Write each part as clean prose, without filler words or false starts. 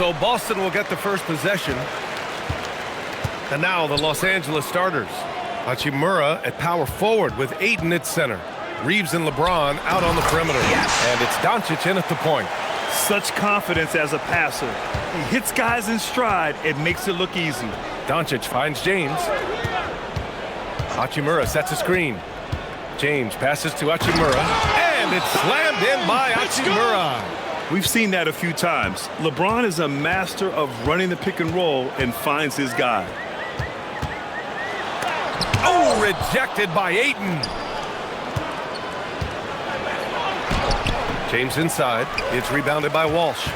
So Boston will get the first possession. And now the Los Angeles starters. Hachimura at power forward with Ayton at center. Reeves and LeBron out on the perimeter. Yes. And it's Doncic in at the point. Such confidence as a passer. He hits guys in stride. It makes it look easy. Doncic finds James. Hachimura sets a screen. James passes to Hachimura. And it's slammed in by Hachimura. We've seen that a few times. LeBron is a master of running the pick and roll and finds his guy. Oh, rejected by Ayton. James inside. It's rebounded by Walsh.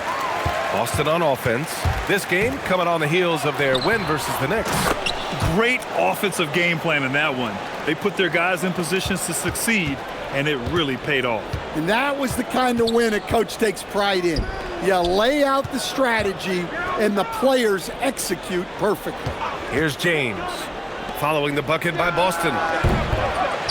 Boston on offense. This game coming on the heels of their win versus the Knicks. Great offensive game plan in that one. They put their guys in positions to succeed, and it really paid off. And that was the kind of win a coach takes pride in. You lay out the strategy, and the players execute perfectly. Here's James. Following the bucket by Boston.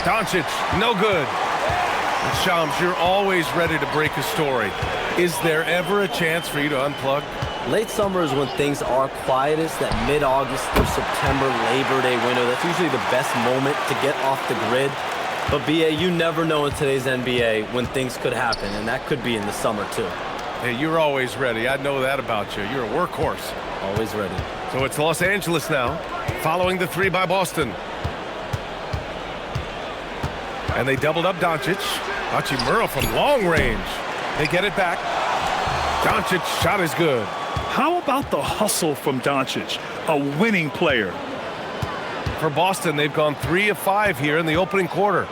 Doncic, no good. And Shams, you're always ready to break a story. Is there ever a chance for you to unplug? Late summer is when things are quietest, that mid-August through September Labor Day window. That's usually the best moment to get off the grid. But, B.A., you never know in today's NBA when things could happen, and that could be in the summer, too. Hey, you're always ready. I know that about you. You're a workhorse. Always ready. So it's Los Angeles now, following the three by Boston. And they doubled up Doncic. Hachimura from long range. They get it back. Doncic's shot is good. How about the hustle from Doncic, a winning player? For Boston, they've gone 3 of 5 here in the opening quarter.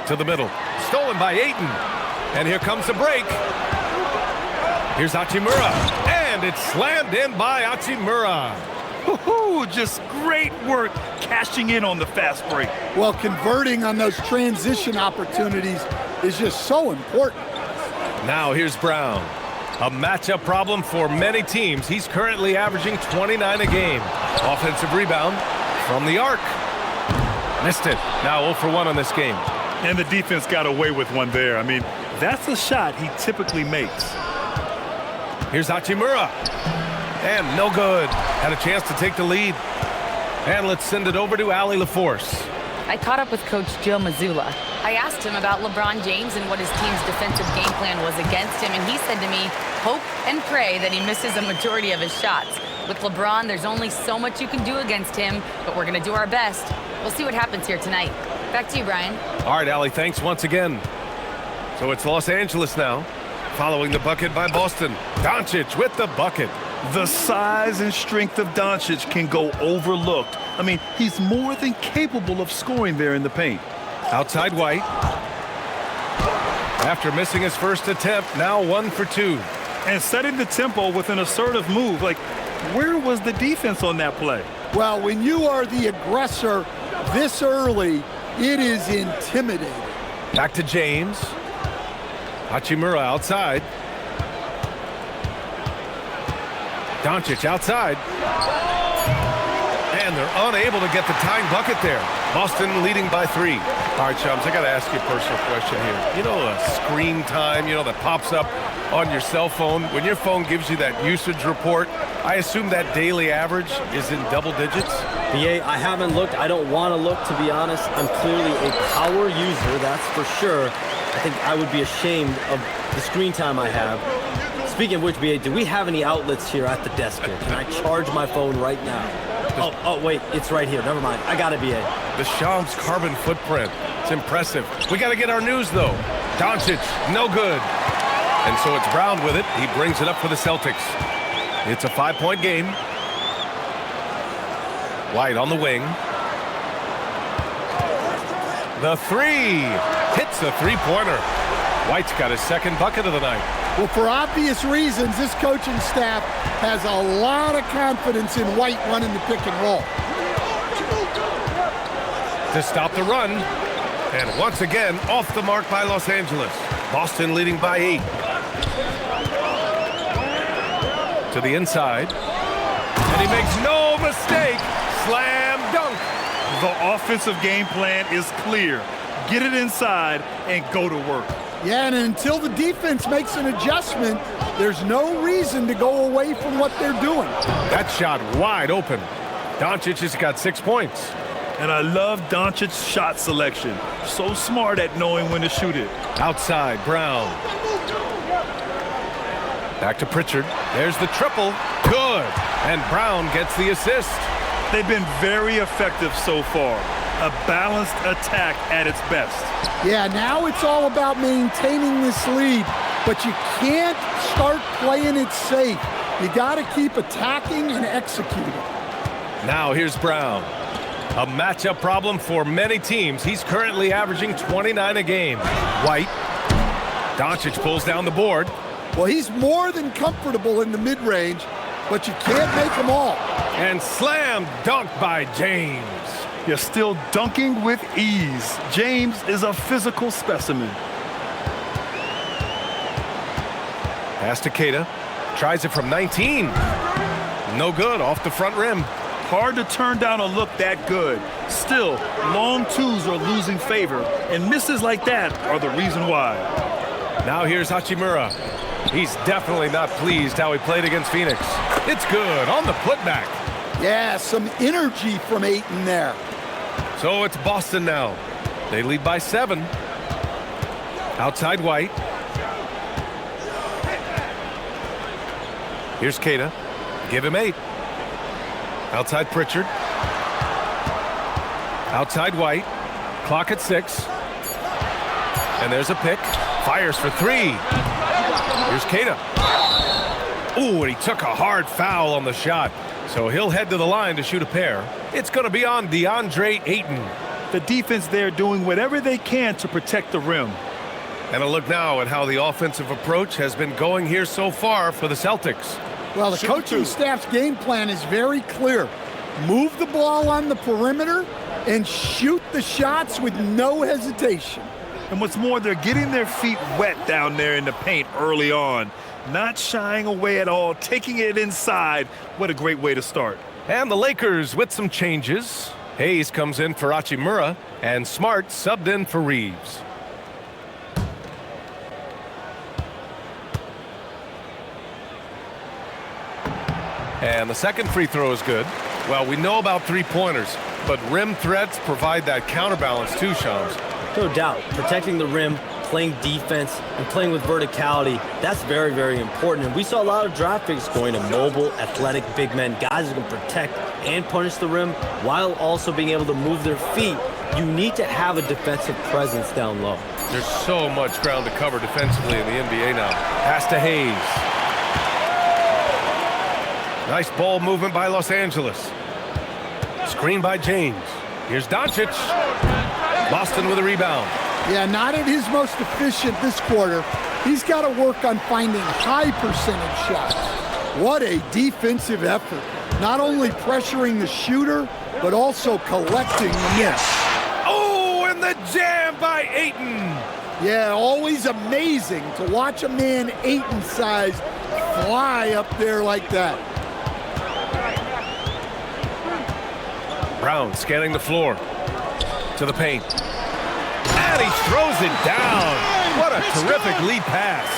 To the middle. Stolen by Ayton. And here comes the break. Here's Hachimura. And it's slammed in by Hachimura. Just great work cashing in on the fast break. Well, converting on those transition opportunities is just so important. Now here's Brown. A matchup problem for many teams. He's currently averaging 29 a game. Offensive rebound from the arc. Missed it. Now 0 for 1 on this game. And the defense got away with one there. I mean, that's a shot he typically makes. Here's Hachimura. And no good. Had a chance to take the lead. And let's send it over to Allie LaForce. I caught up with Coach Joe Mazzulla. I asked him about LeBron James and what his team's defensive game plan was against him, and he said to me, hope and pray that he misses a majority of his shots. With LeBron, there's only so much you can do against him, but we're going to do our best. We'll see what happens here tonight. Back to you, Brian. All right, Allie, thanks once again. So it's Los Angeles now, following the bucket by Boston. Doncic with the bucket. The size and strength of Doncic can go overlooked. I mean, he's more than capable of scoring there in the paint. Outside White. After missing his first attempt, now 1 for 2. And setting the tempo with an assertive move. Like, where was the defense on that play? Well, when you are the aggressor this early, it is intimidating. Back to James. Hachimura outside. Doncic outside. And they're unable to get the tying bucket there. Boston leading by 3. All right, Shams, I got to ask you a personal question here. You know the screen time, that pops up on your cell phone? When your phone gives you that usage report, I assume that daily average is in double digits? BA, I haven't looked. I don't want to look, to be honest. I'm clearly a power user, that's for sure. I think I would be ashamed of the screen time I have. Speaking of which, BA, do we have any outlets here at the desk here? Can I charge my phone right now? Oh, wait, it's right here. Never mind. I got it, BA. The Shams carbon footprint. It's impressive. We got to get our news, though. Doncic, no good. And so it's Brown with it. He brings it up for the Celtics. It's a 5-point game. White on the wing. The 3. Hits the three-pointer. White's got his second bucket of the night. Well, for obvious reasons, this coaching staff has a lot of confidence in White running the pick and roll. To stop the run. And once again, off the mark by Los Angeles. Boston leading by 8. To the inside. And he makes no mistake. Slam dunk. The offensive game plan is clear. Get it inside and go to work. Yeah, and until the defense makes an adjustment, there's no reason to go away from what they're doing. That shot wide open. Doncic has got 6 points. And I love Doncic's shot selection. So smart at knowing when to shoot it. Outside, Brown. Back to Pritchard. There's the triple. Good. And Brown gets the assist. They've been very effective so far. A balanced attack at its best. Yeah, now it's all about maintaining this lead, but you can't start playing it safe. You got to keep attacking and executing. Now here's Brown. A matchup problem for many teams. He's currently averaging 29 a game. White. Doncic pulls down the board. Well, he's more than comfortable in the mid-range, but you can't make them all. And slam dunk by James. You're still dunking with ease. James is a physical specimen. Pass to Keita. Tries it from 19. No good, off the front rim. Hard to turn down a look that good. Still, long twos are losing favor, and misses like that are the reason why. Now here's Hachimura. He's definitely not pleased how he played against Phoenix. It's good on the putback. Yeah, some energy from Ayton there. So it's Boston now. They lead by 7. Outside White. Here's Keita. Give him 8. Outside Pritchard. Outside White. Clock at 6. And there's a pick. Fires for 3. Here's Keita. Ooh, and he took a hard foul on the shot. So he'll head to the line to shoot a pair. It's going to be on DeAndre Ayton. The defense there doing whatever they can to protect the rim. And a look now at how the offensive approach has been going here so far for the Celtics. Well, the coaching staff's game plan is very clear. Move the ball on the perimeter and shoot the shots with no hesitation. And what's more, they're getting their feet wet down there in the paint early on. Not shying away at all, taking it inside. What a great way to start. And the Lakers with some changes. Hayes comes in for Hachimura, and Smart subbed in for Reeves. And the second free throw is good. Well, we know about three-pointers, but rim threats provide that counterbalance too, Shams. No doubt. Protecting the rim, playing defense, and playing with verticality, that's very, very important. And we saw a lot of draft picks going to mobile, athletic big men, guys who can protect and punish the rim while also being able to move their feet. You need to have a defensive presence down low. There's so much ground to cover defensively in the NBA now. Pass to Hayes. Nice ball movement by Los Angeles. Screen by James. Here's Doncic. Boston with a rebound. Yeah, not at his most efficient this quarter. He's got to work on finding high percentage shots. What a defensive effort. Not only pressuring the shooter, but also collecting the miss. Oh, and the jam by Ayton. Yeah, always amazing to watch a man Ayton's size fly up there like that. Brown scanning the floor to the paint. And he throws it down. What a terrific lead pass.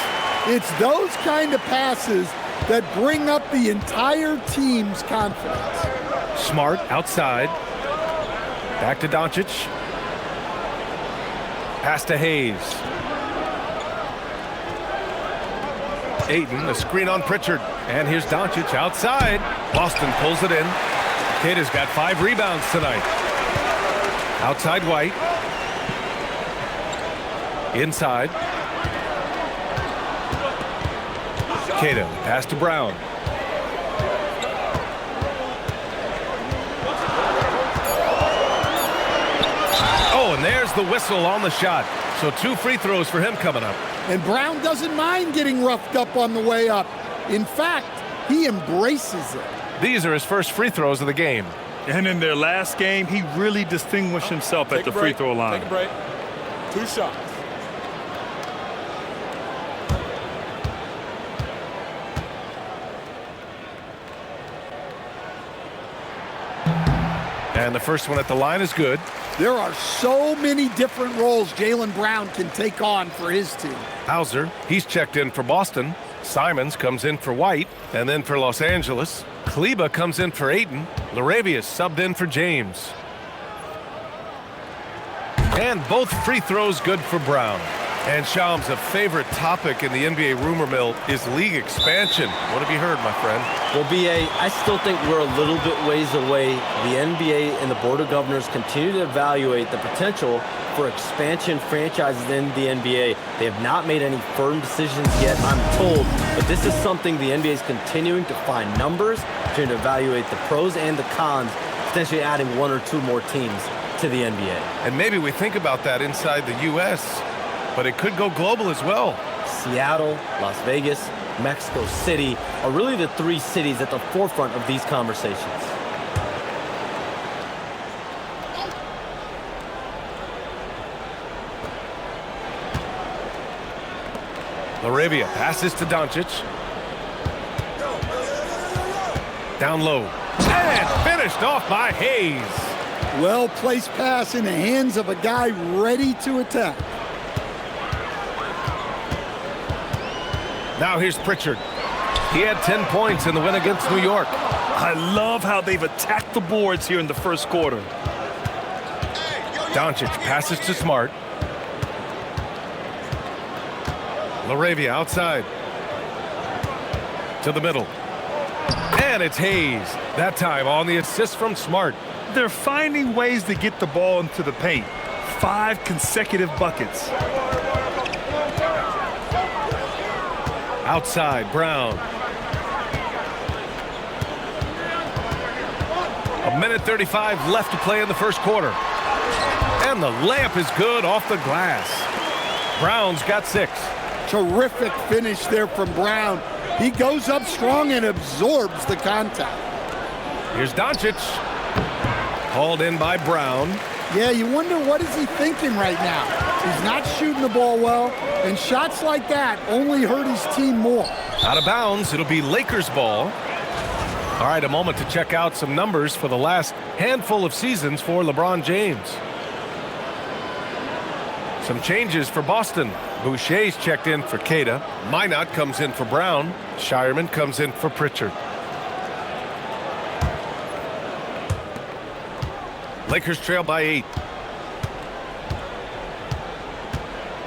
It's those kind of passes that bring up the entire team's confidence. Smart outside. Back to Doncic. Pass to Hayes. Ayton, the screen on Pritchard. And here's Doncic outside. Boston pulls it in. Kid has got 5 rebounds tonight. Outside White. Inside. Keita, pass to Brown. Oh, and there's the whistle on the shot. So 2 free throws for him coming up. And Brown doesn't mind getting roughed up on the way up. In fact, he embraces it. These are his first free throws of the game. And in their last game, he really distinguished himself at the free throw line. Take a break. 2 shots. And the first one at the line is good. There are so many different roles Jaylen Brown can take on for his team. Hauser, he's checked in for Boston. Simons comes in for White, and then for Los Angeles. Kleba comes in for Ayton. Laravius subbed in for James. And both free throws good for Brown. And Shams, a favorite topic in the NBA rumor mill is league expansion. What have you heard, my friend? Well, B.A., I still think we're a little bit ways away. The NBA and the Board of Governors continue to evaluate the potential for expansion franchises in the NBA. They have not made any firm decisions yet, I'm told, but this is something the NBA is continuing to find numbers, trying to evaluate the pros and the cons, potentially adding one or two more teams to the NBA. And maybe we think about that inside the U.S., but it could go global as well. Seattle, Las Vegas, Mexico City are really the three cities at the forefront of these conversations. Laravia passes to Doncic. Down low. And finished off by Hayes. Well-placed pass in the hands of a guy ready to attack. Now here's Pritchard. He had 10 points in the win against New York. I love how they've attacked the boards here in the first quarter. Doncic passes to Smart. Laravia outside. To the middle. And it's Hayes. That time on the assist from Smart. They're finding ways to get the ball into the paint. 5 consecutive buckets. Outside, Brown. A minute 35 left to play in the first quarter. And the layup is good off the glass. Brown's got 6. Terrific finish there from Brown. He goes up strong and absorbs the contact. Here's Doncic. Called in by Brown. Yeah, you wonder what is he thinking right now. He's not shooting the ball well, and shots like that only hurt his team more. Out of bounds, it'll be Lakers ball. All right, a moment to check out some numbers for the last handful of seasons for LeBron James. Some changes for Boston. Boucher's checked in for Queta. Minot comes in for Brown. Shireman comes in for Pritchard. Lakers trail by 8.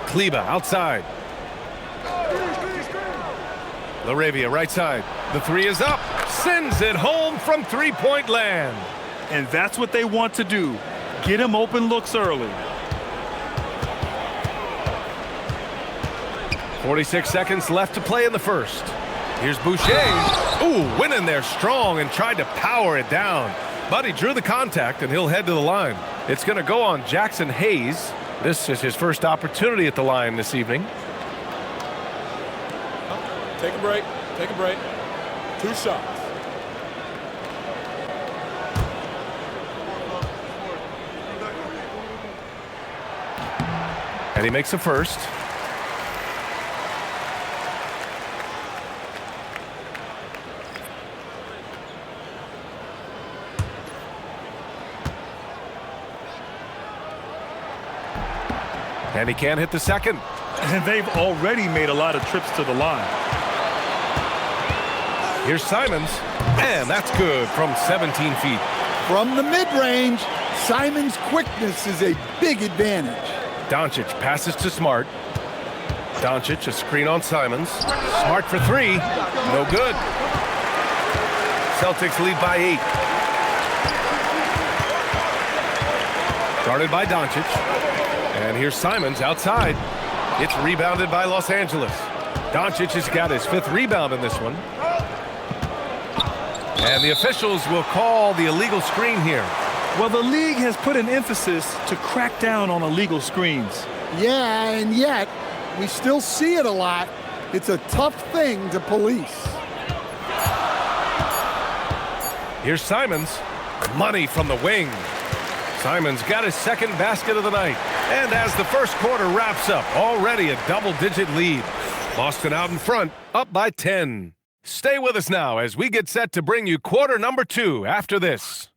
Kleba outside. Laravia right side. The 3 is up. Sends it home from three-point land. And that's what they want to do. Get him open looks early. 46 seconds left to play in the first. Here's Boucher. Ooh, went in there strong and tried to power it down. But he drew the contact, and he'll head to the line. It's going to go on Jackson Hayes. This is his first opportunity at the line this evening. Take a break. Take a break. 2 shots. And he makes a first. And he can't hit the second. And they've already made a lot of trips to the line. Here's Simons. And that's good from 17 feet. From the mid-range, Simons' quickness is a big advantage. Doncic passes to Smart. Doncic, a screen on Simons. Smart for 3. No good. Celtics lead by 8. Guarded by Doncic. And here's Simons outside. It's rebounded by Los Angeles. Doncic has got his 5th rebound in this one. And the officials will call the illegal screen here. Well, the league has put an emphasis to crack down on illegal screens. Yeah, and yet, we still see it a lot. It's a tough thing to police. Here's Simons. Money from the wing. Simons got his 2nd basket of the night. And as the first quarter wraps up, already a double-digit lead. Boston out in front, up by 10. Stay with us now as we get set to bring you quarter number 2 after this.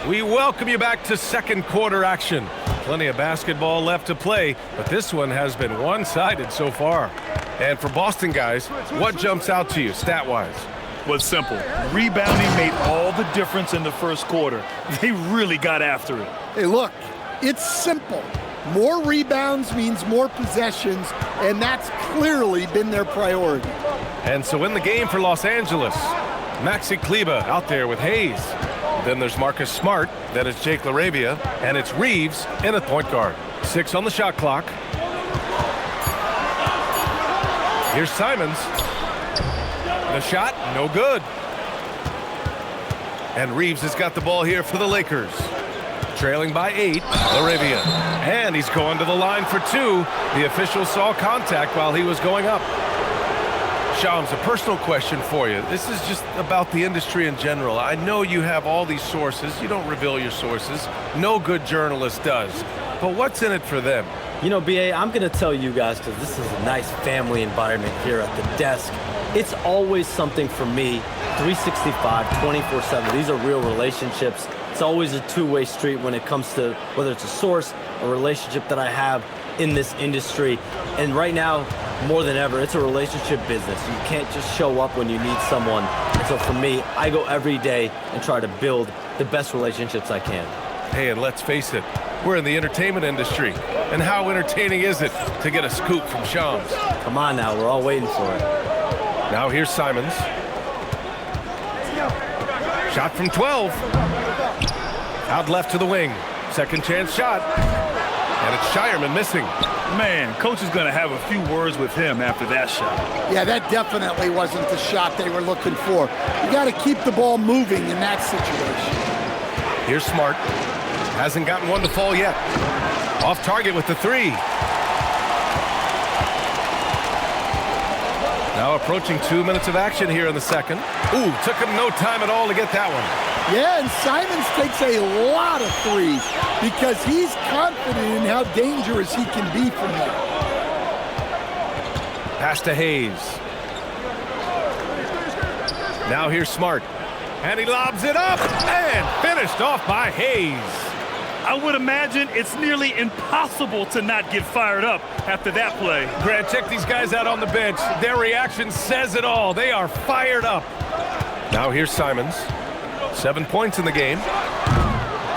We welcome you back to second quarter action. Plenty of basketball left to play, but this one has been one-sided so far. And for Boston guys, what jumps out to you stat-wise? Was simple. Rebounding made all the difference in the first quarter. They really got after it. Hey, look, it's simple. More rebounds means more possessions, and that's clearly been their priority. And so in the game for Los Angeles, Maxi Kleber out there with Hayes. Then there's Marcus Smart, then it's Jake LaRavia, and it's Reeves in at point guard. 6 on the shot clock. Here's Simons. The shot, no good. And Reeves has got the ball here for the Lakers. Trailing by 8, LaRavia. And he's going to the line for 2. The official saw contact while he was going up. Shams, a personal question for you. This is just about the industry in general. I know you have all these sources. You don't reveal your sources. No good journalist does. But what's in it for them? You know, BA, I'm going to tell you guys, because this is a nice family environment here at the desk. It's always something for me, 365, 24/7. These are real relationships. It's always a two-way street when it comes to whether it's a source, a relationship that I have in this industry. And right now, more than ever, it's a relationship business. You can't just show up when you need someone. And so for me, I go every day and try to build the best relationships I can. Hey, and let's face it, we're in the entertainment industry. And how entertaining is it to get a scoop from Shams? Come on now, we're all waiting for it. Now here's Simons. Shot from 12. Out left to the wing. Second chance shot. And it's Shireman missing. Man, coach is going to have a few words with him after that shot. Yeah, that definitely wasn't the shot they were looking for. You got to keep the ball moving in that situation. Here's Smart. Hasn't gotten one to fall yet. Off target with the 3. Now approaching 2 minutes of action here in the second. Ooh, took him no time at all to get that one. Yeah, and Simons takes a lot of threes because he's confident in how dangerous he can be from there. Pass to Hayes. Now here's Smart. And he lobs it up and finished off by Hayes. I would imagine it's nearly impossible to not get fired up after that play. Grant, check these guys out on the bench. Their reaction says it all. They are fired up. Now here's Simons. 7 points in the game.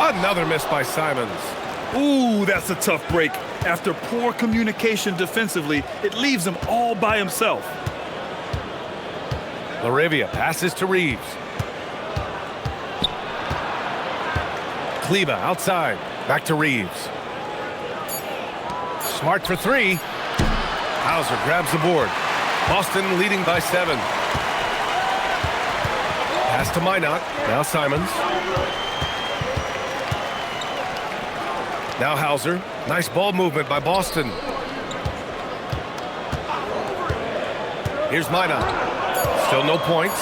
Another miss by Simons. Ooh, that's a tough break. After poor communication defensively, it leaves him all by himself. LaRavia passes to Reeves. Kleber outside. Back to Reeves. Smart for 3. Hauser grabs the board. Boston leading by 7. Pass to Minot. Now Simons. Now Hauser. Nice ball movement by Boston. Here's Minot. Still no points.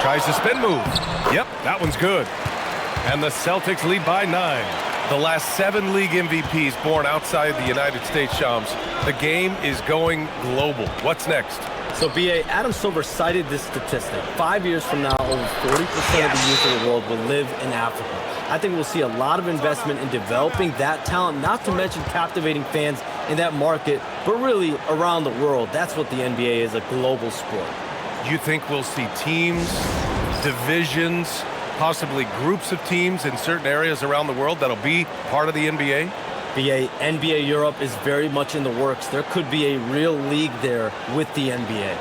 Tries the spin move. Yep, that one's good. And the Celtics lead by 9. The last 7 league MVPs born outside the United States, Shams. The game is going global. What's next? So, BA, Adam Silver cited this statistic. 5 years from now, over 40% of the youth of the world will live in Africa. I think we'll see a lot of investment in developing that talent, not to mention captivating fans in that market, but really around the world. That's what the NBA is, a global sport. You think we'll see teams, divisions, possibly groups of teams in certain areas around the world that'll be part of the NBA? BA, NBA Europe is very much in the works. There could be a real league there with the NBA.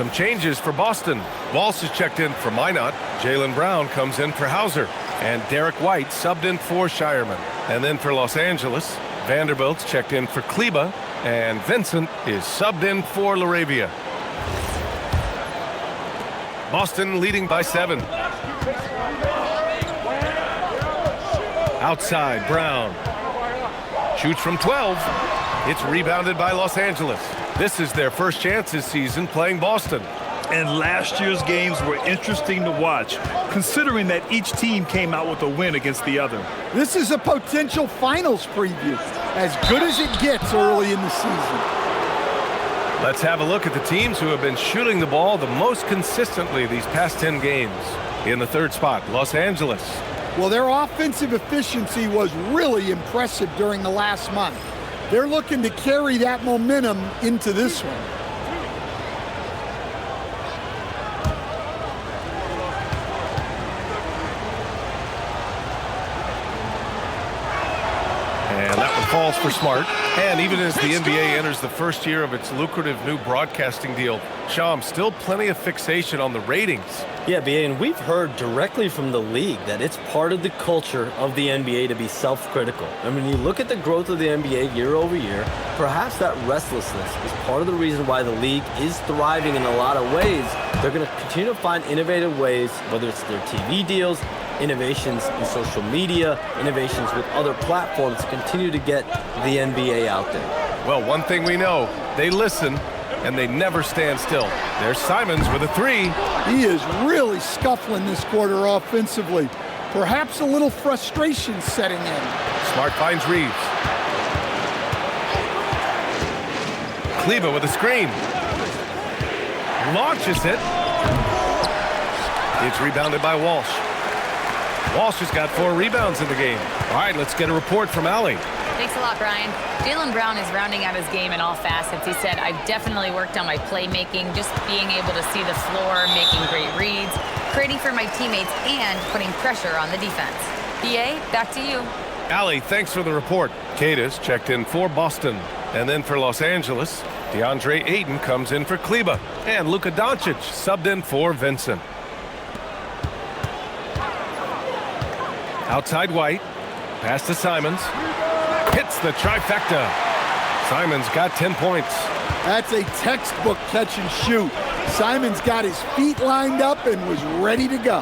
Some changes for Boston. Walsh is checked in for Minot. Jaylen Brown comes in for Hauser. And Derek White subbed in for Shireman. And then for Los Angeles, Vanderbilt's checked in for Kleba. And Vincent is subbed in for LaRavia. Boston leading by 7. Outside, Brown. Shoots from 12. It's rebounded by Los Angeles. This is their first chance this season playing Boston. And last year's games were interesting to watch, considering that each team came out with a win against the other. This is a potential finals preview, as good as it gets early in the season. Let's have a look at the teams who have been shooting the ball the most consistently these past 10 games. In the third spot, Los Angeles. Well, their offensive efficiency was really impressive during the last month. They're looking to carry that momentum into this one. And that one falls for Smart. And even as the NBA enters the first year of its lucrative new broadcasting deal, Sham, still plenty of fixation on the ratings. Yeah, BA, and we've heard directly from the league that it's part of the culture of the NBA to be self-critical. And when you look at the growth of the NBA year over year, perhaps that restlessness is part of the reason why the league is thriving in a lot of ways. They're going to continue to find innovative ways, whether it's their TV deals, innovations in social media, innovations with other platforms to continue to get the NBA out there. Well, one thing we know, they listen and they never stand still. There's Simons with a 3. He is really scuffling this quarter offensively. Perhaps a little frustration setting in. Smart finds Reeves. Kleba with a screen. Launches it. It's rebounded by Walsh. Walsh has got 4 rebounds in the game. All right, let's get a report from Allie. Thanks a lot, Brian. Jaylen Brown is rounding out his game in all facets. He said, I've definitely worked on my playmaking, just being able to see the floor, making great reads, creating for my teammates, and putting pressure on the defense. BA, back to you. Allie, thanks for the report. Cadis checked in for Boston. And then for Los Angeles, DeAndre Ayton comes in for Kleba. And Luka Doncic subbed in for Vincent. Outside White. Pass to Simons. Hits the trifecta. Simons got 10 points. That's a textbook catch and shoot. Simons got his feet lined up and was ready to go.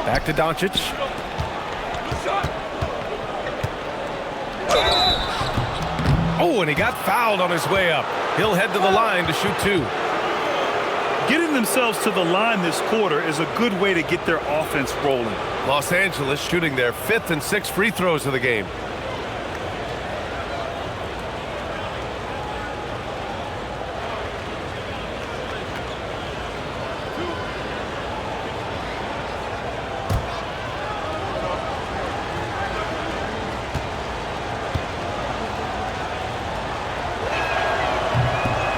Back to Doncic. Oh, and he got fouled on his way up. He'll head to the line to shoot 2. Getting themselves to the line this quarter is a good way to get their offense rolling. Los Angeles shooting their 5th and 6th free throws of the game.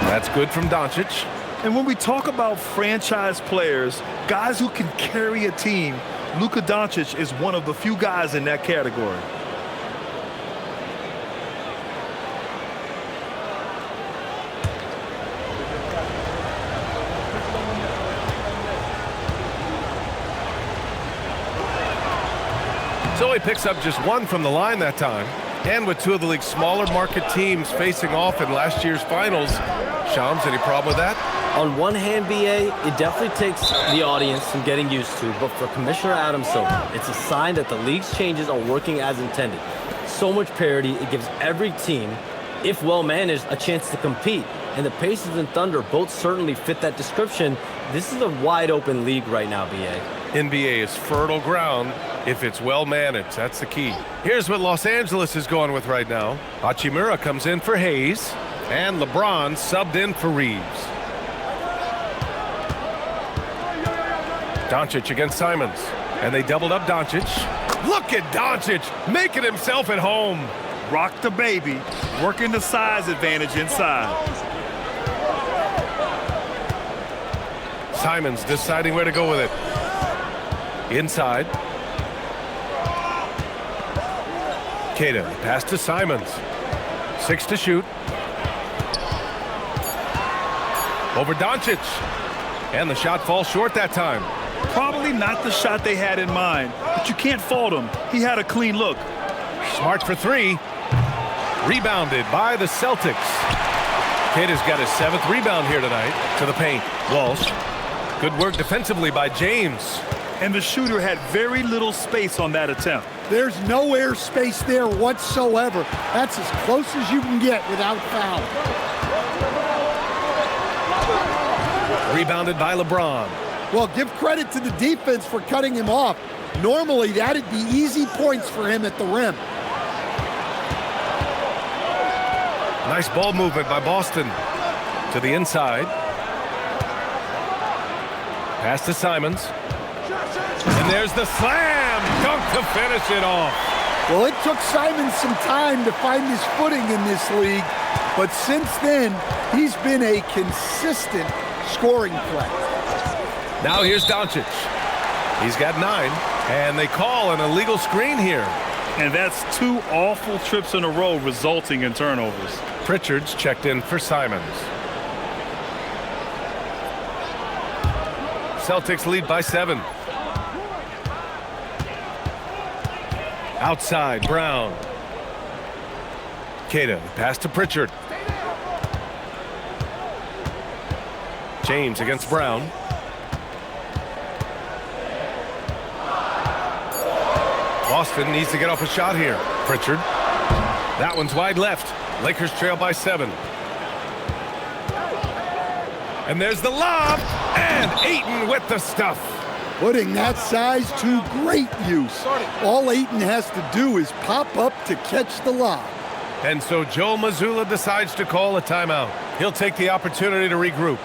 That's good from Doncic. And when we talk about franchise players, guys who can carry a team, Luka Doncic is one of the few guys in that category. So he picks up just 1 from the line that time. And with 2 of the league's smaller market teams facing off in last year's finals, Shams, any problem with that? On one hand, BA, it definitely takes the audience some getting used to, but for Commissioner Adam Silver, it's a sign that the league's changes are working as intended. So much parity, it gives every team, if well managed, a chance to compete. And the Pacers and Thunder both certainly fit that description. This is a wide open league right now, BA. NBA is fertile ground if it's well managed. That's the key. Here's what Los Angeles is going with right now. Hachimura comes in for Hayes, and LeBron subbed in for Reeves. Doncic against Simons, and they doubled up Doncic. Look at Doncic making himself at home. Rock the baby, working the size advantage inside. Simons deciding where to go with it. Inside. Queta, pass to Simons. 6 to shoot. Over Doncic. And the shot falls short that time. Probably not the shot they had in mind, but you can't fault him. He had a clean look. Smart for three. Rebounded by the Celtics. Kidd has got his 7th rebound here tonight. To the paint. Walsh. Good work defensively by James. And the shooter had very little space on that attempt. There's no air space there whatsoever. That's as close as you can get without foul. Rebounded by LeBron. Well, give credit to the defense for cutting him off. Normally, that'd be easy points for him at the rim. Nice ball movement by Boston. To the inside. Pass to Simons. And there's the slam dunk to finish it off. Well, it took Simons some time to find his footing in this league, but since then, he's been a consistent scoring threat. Now here's Doncic. He's got 9, and they call an illegal screen here. And that's 2 awful trips in a row resulting in turnovers. Pritchard's checked in for Simons. Celtics lead by 7. Outside, Brown. Queta, pass to Pritchard. James against Brown. Boston needs to get off a shot here. Pritchard. That one's wide left. Lakers trail by 7. And there's the lob. And Ayton with the stuff. Putting that size to great use. All Ayton has to do is pop up to catch the lob. And so Joe Mazzulla decides to call a timeout. He'll take the opportunity to regroup.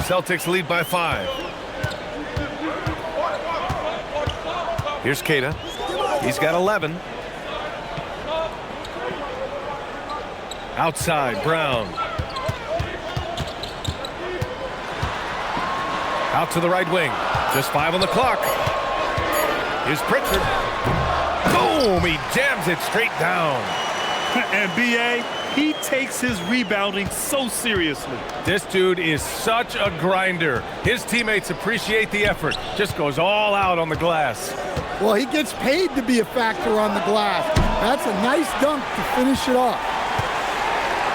Celtics lead by 5. Here's Queta. He's got 11. Outside, Brown. Out to the right wing. Just 5 on the clock. Here's Pritchard. Boom! He jams it straight down. And B.A., he takes his rebounding so seriously. This dude is such a grinder. His teammates appreciate the effort. Just goes all out on the glass. Well, he gets paid to be a factor on the glass. That's a nice dunk to finish it off.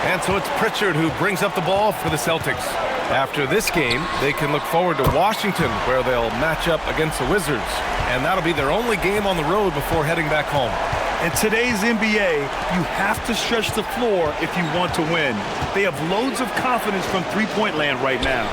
And so it's Pritchard who brings up the ball for the Celtics. After this game, they can look forward to Washington, where they'll match up against the Wizards. And that'll be their only game on the road before heading back home. In today's NBA, you have to stretch the floor if you want to win. They have loads of confidence from three-point land right now.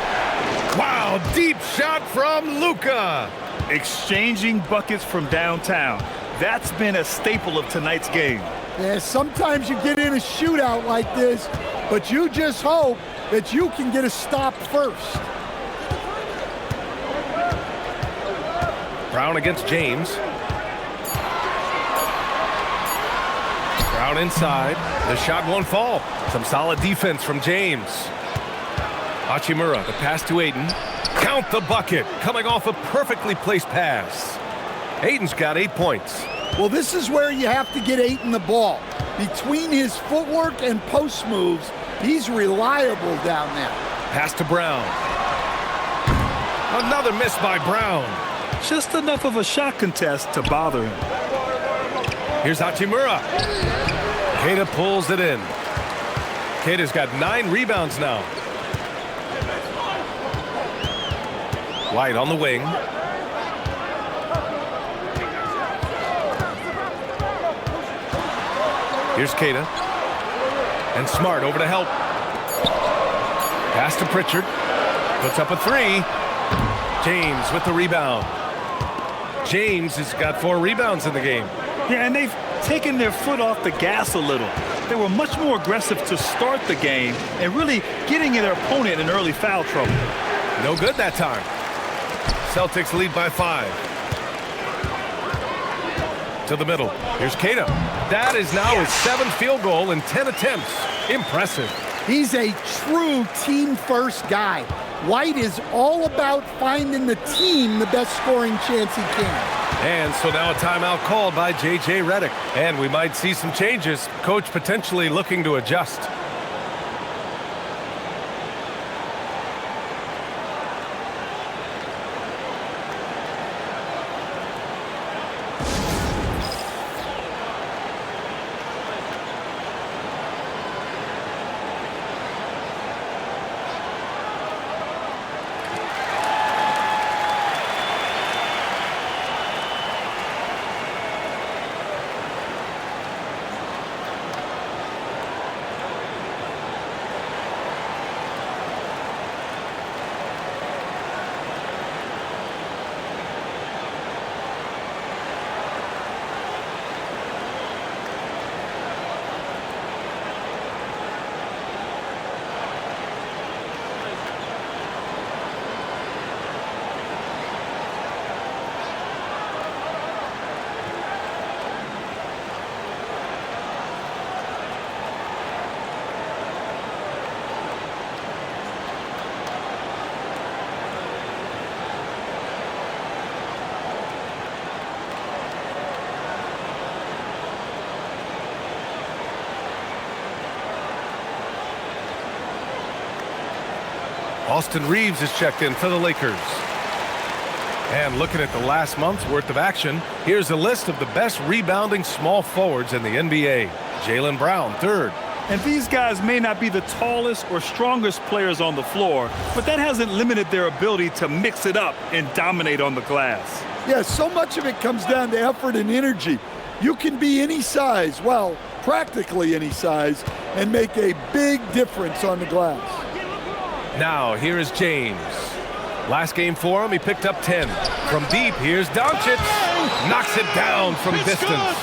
Wow, deep shot from Luka. Exchanging buckets from downtown. That's been a staple of tonight's game. Yeah, sometimes you get in a shootout like this, but you just hope that you can get a stop first. Brown against James. Brown inside. The shot won't fall. Some solid defense from James. Hachimura, the pass to Ayton. Count the bucket. Coming off a perfectly placed pass. Ayton's got 8 points. Well, this is where you have to get Ayton the ball. Between his footwork and post moves, he's reliable down there. Pass to Brown. Another miss by Brown. Just enough of a shot contest to bother him. Here's Hachimura. Keita pulls it in. Keita's got 9 rebounds now. White on the wing. Here's Keita. And Smart over to help. Pass to Pritchard. Puts up a 3. James with the rebound. James has got 4 rebounds in the game. Yeah, and they've taken their foot off the gas a little. They were much more aggressive to start the game and really getting their opponent in early foul trouble. No good that time. Celtics lead by 5. To the middle. Here's Keita. That is now his 7th field goal in 10 attempts. Impressive. He's a true team-first guy. White is all about finding the team the best scoring chance he can. And so now a timeout called by J.J. Redick. And we might see some changes. Coach potentially looking to adjust. Austin Reeves is checked in for the Lakers. And looking at the last month's worth of action, here's a list of the best rebounding small forwards in the NBA. Jaylen Brown, 3rd. And these guys may not be the tallest or strongest players on the floor, but that hasn't limited their ability to mix it up and dominate on the glass. Yeah, so much of it comes down to effort and energy. You can be any size, well, practically any size, and make a big difference on the glass. Now, here is James. Last game for him, he picked up 10. From deep, here's Doncic. Knocks it down from distance.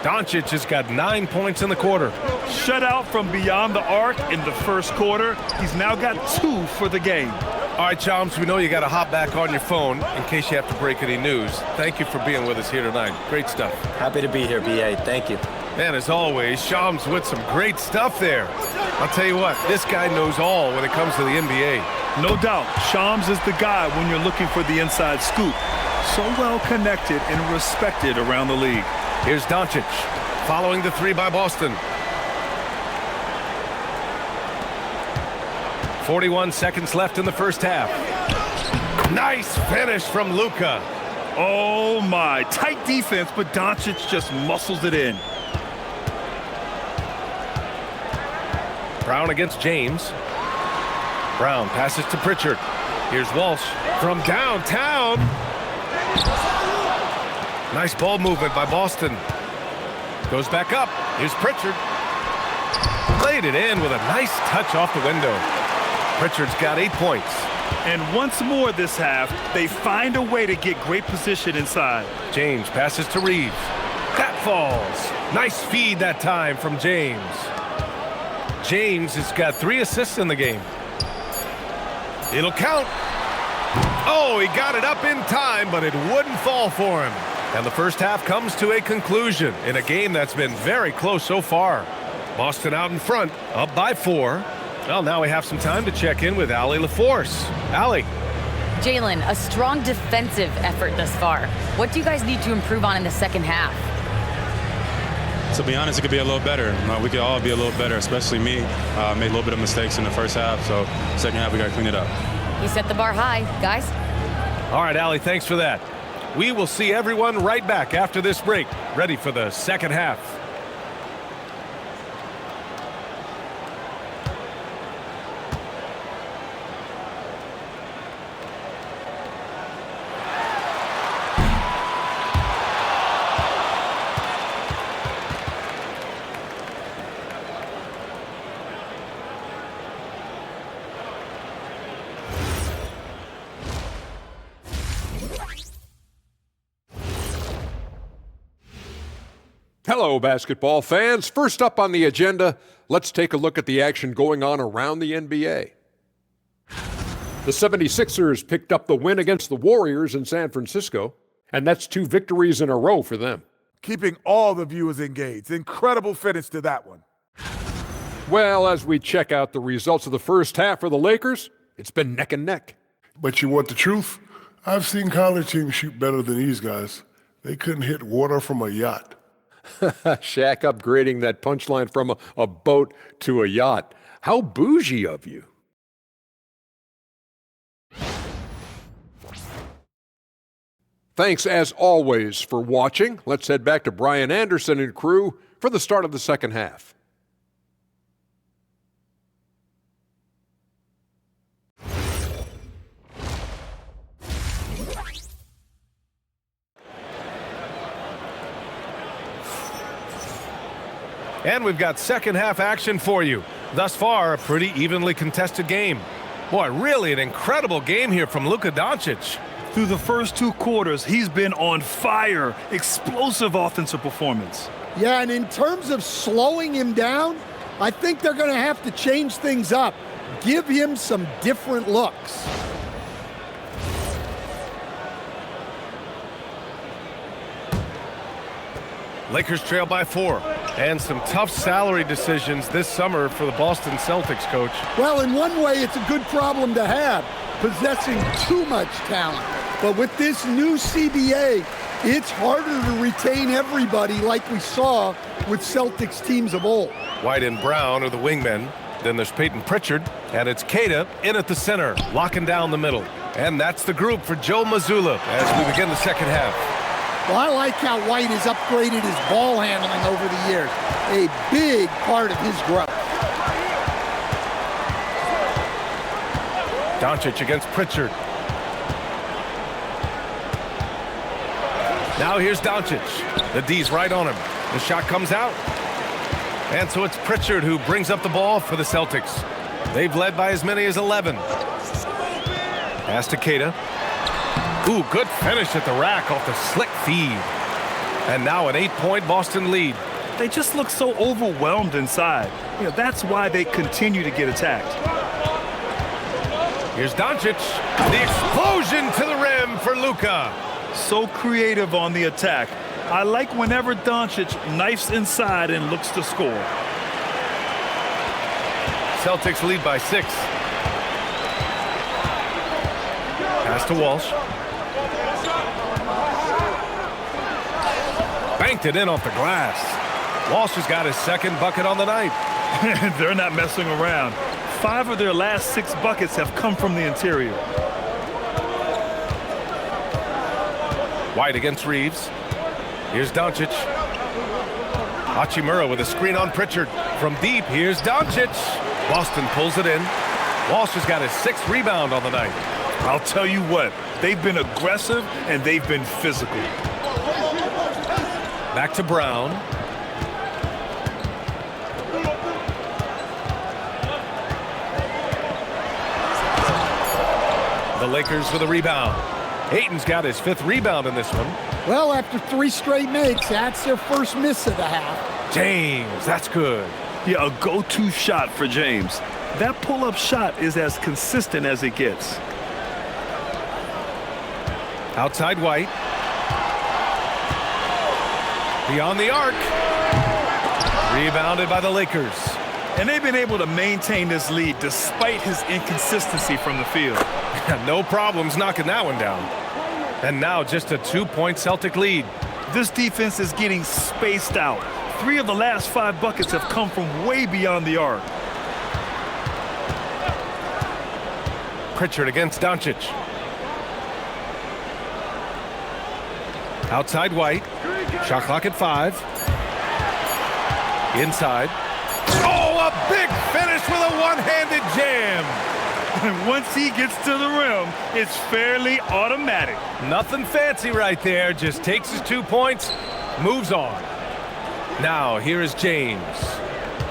Doncic has got 9 points in the quarter. Shutout from beyond the arc in the first quarter. He's now got 2 for the game. All right, Chums, we know you got to hop back on your phone in case you have to break any news. Thank you for being with us here tonight. Great stuff. Happy to be here, B.A. Thank you. And as always, Shams with some great stuff there. I'll tell you what, this guy knows all when it comes to the NBA. No doubt, Shams is the guy when you're looking for the inside scoop. So well connected and respected around the league. Here's Doncic, following the 3 by Boston. 41 seconds left in the first half. Nice finish from Luka. Oh my, tight defense, but Doncic just muscles it in. Brown against James. Brown passes to Pritchard. Here's Walsh from downtown. Nice ball movement by Boston. Goes back up. Here's Pritchard. Laid it in with a nice touch off the window. Pritchard's got 8 points. And once more this half, they find a way to get great position inside. James passes to Reeves. That falls. Nice feed that time from James. James has got 3 assists in the game. It'll count. Oh, he got it up in time, but it wouldn't fall for him. And the first half comes to a conclusion in a game that's been very close so far. Boston out in front, up by 4. Well, now we have some time to check in with Allie LaForce. Allie. Jalen, a strong defensive effort thus far. What do you guys need to improve on in the second half? To be honest, it could be a little better. We could all be a little better, especially me. Made a little bit of mistakes in the first half, so second half we got to clean it up. He set the bar high, guys. All right, Allie, thanks for that. We will see everyone right back after this break, ready for the second half. Hello, basketball fans. First up on the agenda, let's take a look at the action going on around the NBA. The 76ers picked up the win against the Warriors in San Francisco, and that's 2 victories in a row for them. Keeping all the viewers engaged. Incredible finish to that one. Well, as we check out the results of the first half for the Lakers, it's been neck and neck. But you want the truth? I've seen college teams shoot better than these guys. They couldn't hit water from a yacht. Shaq upgrading that punchline from a boat to a yacht. How bougie of you. Thanks, as always, for watching. Let's head back to Brian Anderson and crew for the start of the second half. And we've got second half action for you. Thus far, a pretty evenly contested game. Boy, really an incredible game here from Luka Doncic. Through the first 2 quarters, he's been on fire. Explosive offensive performance. Yeah, and in terms of slowing him down, I think they're going to have to change things up. Give him some different looks. Lakers trail by 4. And some tough salary decisions this summer for the Boston Celtics, Coach. Well, in one way, it's a good problem to have, possessing too much talent. But with this new CBA, it's harder to retain everybody like we saw with Celtics teams of old. White and Brown are the wingmen. Then there's Peyton Pritchard, and it's Queta in at the center, locking down the middle. And that's the group for Joe Mazzulla as we begin the second half. Well, I like how White has upgraded his ball handling over the years. A big part of his growth. Doncic against Pritchard. Now here's Doncic. The D's right on him. The shot comes out. And so it's Pritchard who brings up the ball for the Celtics. They've led by as many as 11. Pass to Queta. Ooh, good finish at the rack off the slick feed. And now an 8-point Boston lead. They just look so overwhelmed inside. That's why they continue to get attacked. Here's Doncic. The explosion to the rim for Luka. So creative on the attack. I like whenever Doncic knifes inside and looks to score. Celtics lead by 6. Pass to Walsh. Banked it in off the glass. Walsh has got his second bucket on the night. They're not messing around. 5 of their last 6 buckets have come from the interior. White against Reeves. Here's Doncic. Hachimura with a screen on Pritchard. From deep, here's Doncic. Boston pulls it in. Walsh has got his 6th rebound on the night. I'll tell you what, they've been aggressive and they've been physical. Back to Brown. The Lakers with a rebound. Ayton's got his 5th rebound in this one. Well, after 3 straight makes, that's their first miss of the half. James, that's good. Yeah, a go-to shot for James. That pull-up shot is as consistent as it gets. Outside White. Beyond the arc. Rebounded by the Lakers. And they've been able to maintain this lead despite his inconsistency from the field. No problems knocking that one down. And now just a 2-point Celtic lead. This defense is getting spaced out. 3 of the last 5 buckets have come from way beyond the arc. Pritchard against Doncic. Outside White. Shot clock at 5. Inside. Oh, a big finish with a one-handed jam. And once he gets to the rim, it's fairly automatic. Nothing fancy right there. Just takes his 2 points, moves on. Now, here is James.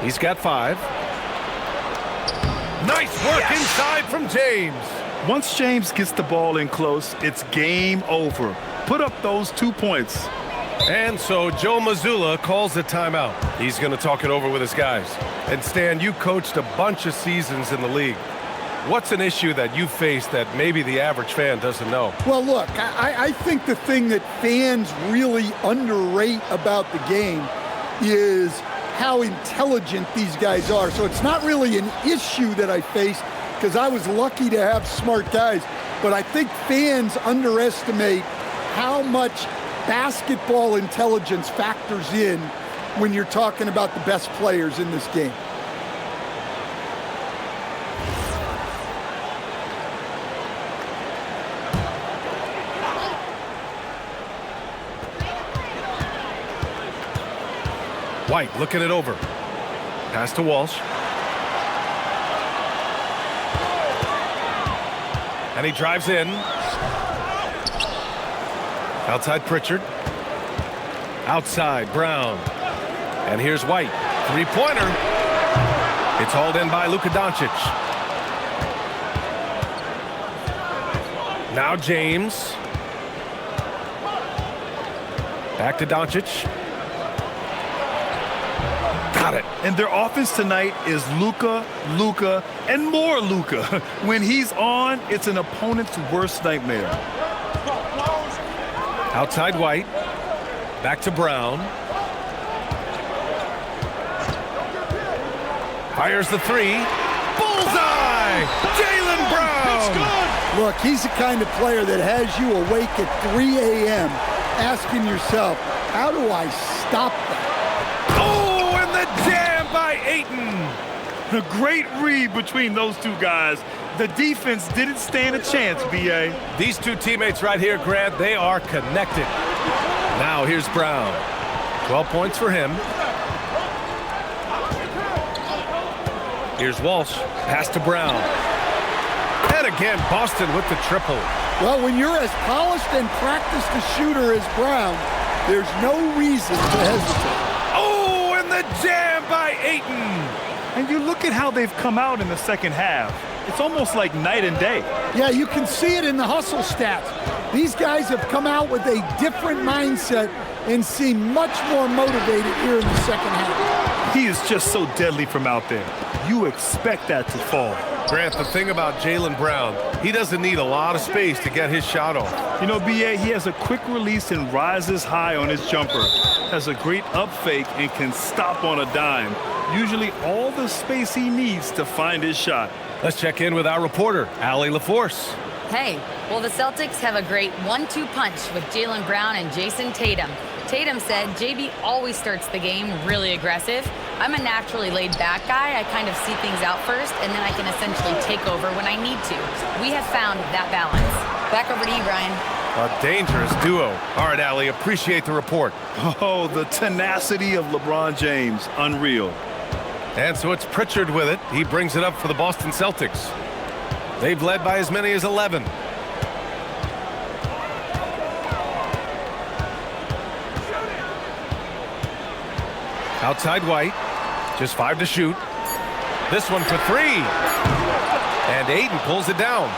He's got 5. Nice work inside from James. Once James gets the ball in close, it's game over. Put up those 2 points. And so Joe Mazzulla calls a timeout. He's going to talk it over with his guys. And Stan, you coached a bunch of seasons in the league. What's an issue that you face that maybe the average fan doesn't know? Well, look, I think the thing that fans really underrate about the game is how intelligent these guys are. So it's not really an issue that I face because I was lucky to have smart guys. But I think fans underestimate how much basketball intelligence factors in when you're talking about the best players in this game. White looking it over. Pass to Walsh. And he drives in. Outside Pritchard. Outside Brown. And here's White. Three-pointer. It's hauled in by Luka Doncic. Now James. Back to Doncic. Got it. And their offense tonight is Luka, Luka, and more Luka. When he's on, it's an opponent's worst nightmare. Outside White. Back to Brown. Fires the 3. Bullseye! Jaylen Brown! Look, he's the kind of player that has you awake at 3 a.m. asking yourself, how do I stop that? Oh, and the jam by Ayton. A great read between those two guys. The defense didn't stand a chance, B.A. These two teammates right here, Grant, they are connected. Now here's Brown. 12 points for him. Here's Walsh. Pass to Brown. And again, Boston with the triple. Well, when you're as polished and practiced a shooter as Brown, there's no reason to hesitate. Oh, and the jam by Ayton. And you look at how they've come out in the second half. It's almost like night and day. Yeah, you can see it in the hustle stats. These guys have come out with a different mindset and seem much more motivated here in the second half. He is just so deadly from out there. You expect that to fall. Grant, the thing about Jaylen Brown, he doesn't need a lot of space to get his shot off. You know, B.A., he has a quick release and rises high on his jumper. Has a great up fake and can stop on a dime. Usually all the space he needs to find his shot. Let's check in with our reporter, Allie LaForce. Hey, well, the Celtics have a great 1-2 punch with Jaylen Brown and Jason Tatum. Tatum said JB always starts the game really aggressive. I'm a naturally laid-back guy. I kind of see things out first, and then I can essentially take over when I need to. We have found that balance. Back over to you, Brian. A dangerous duo. All right, Allie, appreciate the report. Oh, the tenacity of LeBron James. Unreal. And so it's Pritchard with it. He brings it up for the Boston Celtics. They've led by as many as 11. Outside White. Just 5 to shoot. This one for 3. And Ayton pulls it down.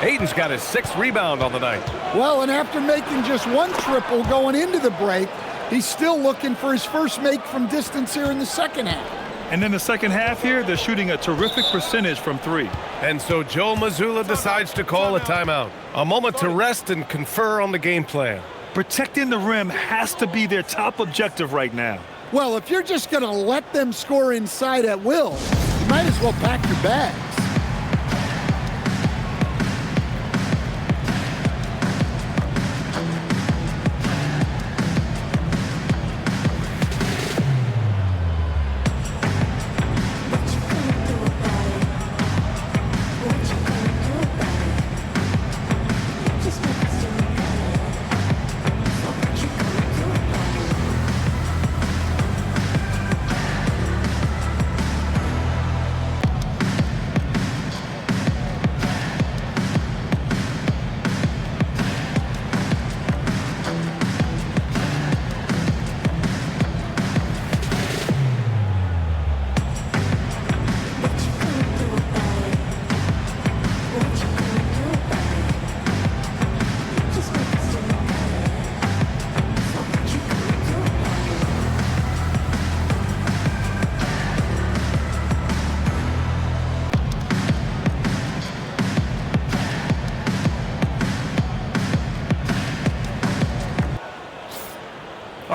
Ayton's got his 6th rebound on the night. Well, and after making just 1 triple going into the break, he's still looking for his first make from distance here in the second half. And in the second half here, they're shooting a terrific percentage from 3. And so Joe Mazzulla decides to call a timeout. A moment to rest and confer on the game plan. Protecting the rim has to be their top objective right now. Well, if you're just going to let them score inside at will, you might as well pack your bags.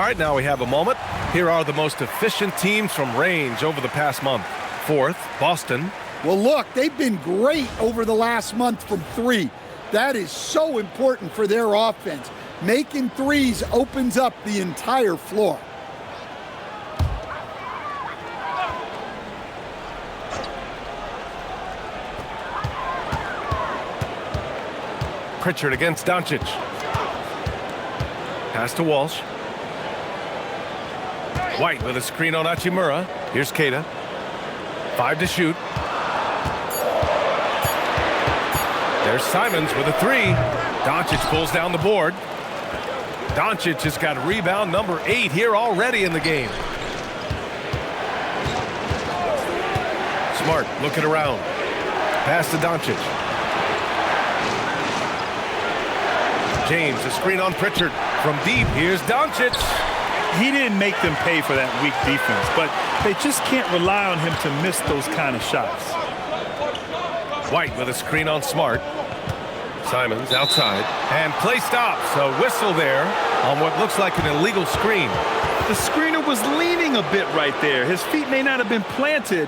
right, now we have a moment. Here are the most efficient teams from range over the past month. Fourth, Boston. Well, look, they've been great over the last month from three. That is so important for their offense. Making threes opens up the entire floor. Pritchard against Doncic. Pass to Walsh. White with a screen on Hachimura. Here's Keita. 5 to shoot. There's Simons with a 3. Doncic pulls down the board. Doncic has got rebound number 8 here already in the game. Smart looking around. Pass to Doncic. James, a screen on Pritchard. From deep, here's Doncic. He didn't make them pay for that weak defense, but they just can't rely on him to miss those kind of shots. White with a screen on Smart. Simons outside. And play stops. A whistle there on what looks like an illegal screen. The screener was leaning a bit right there. His feet may not have been planted.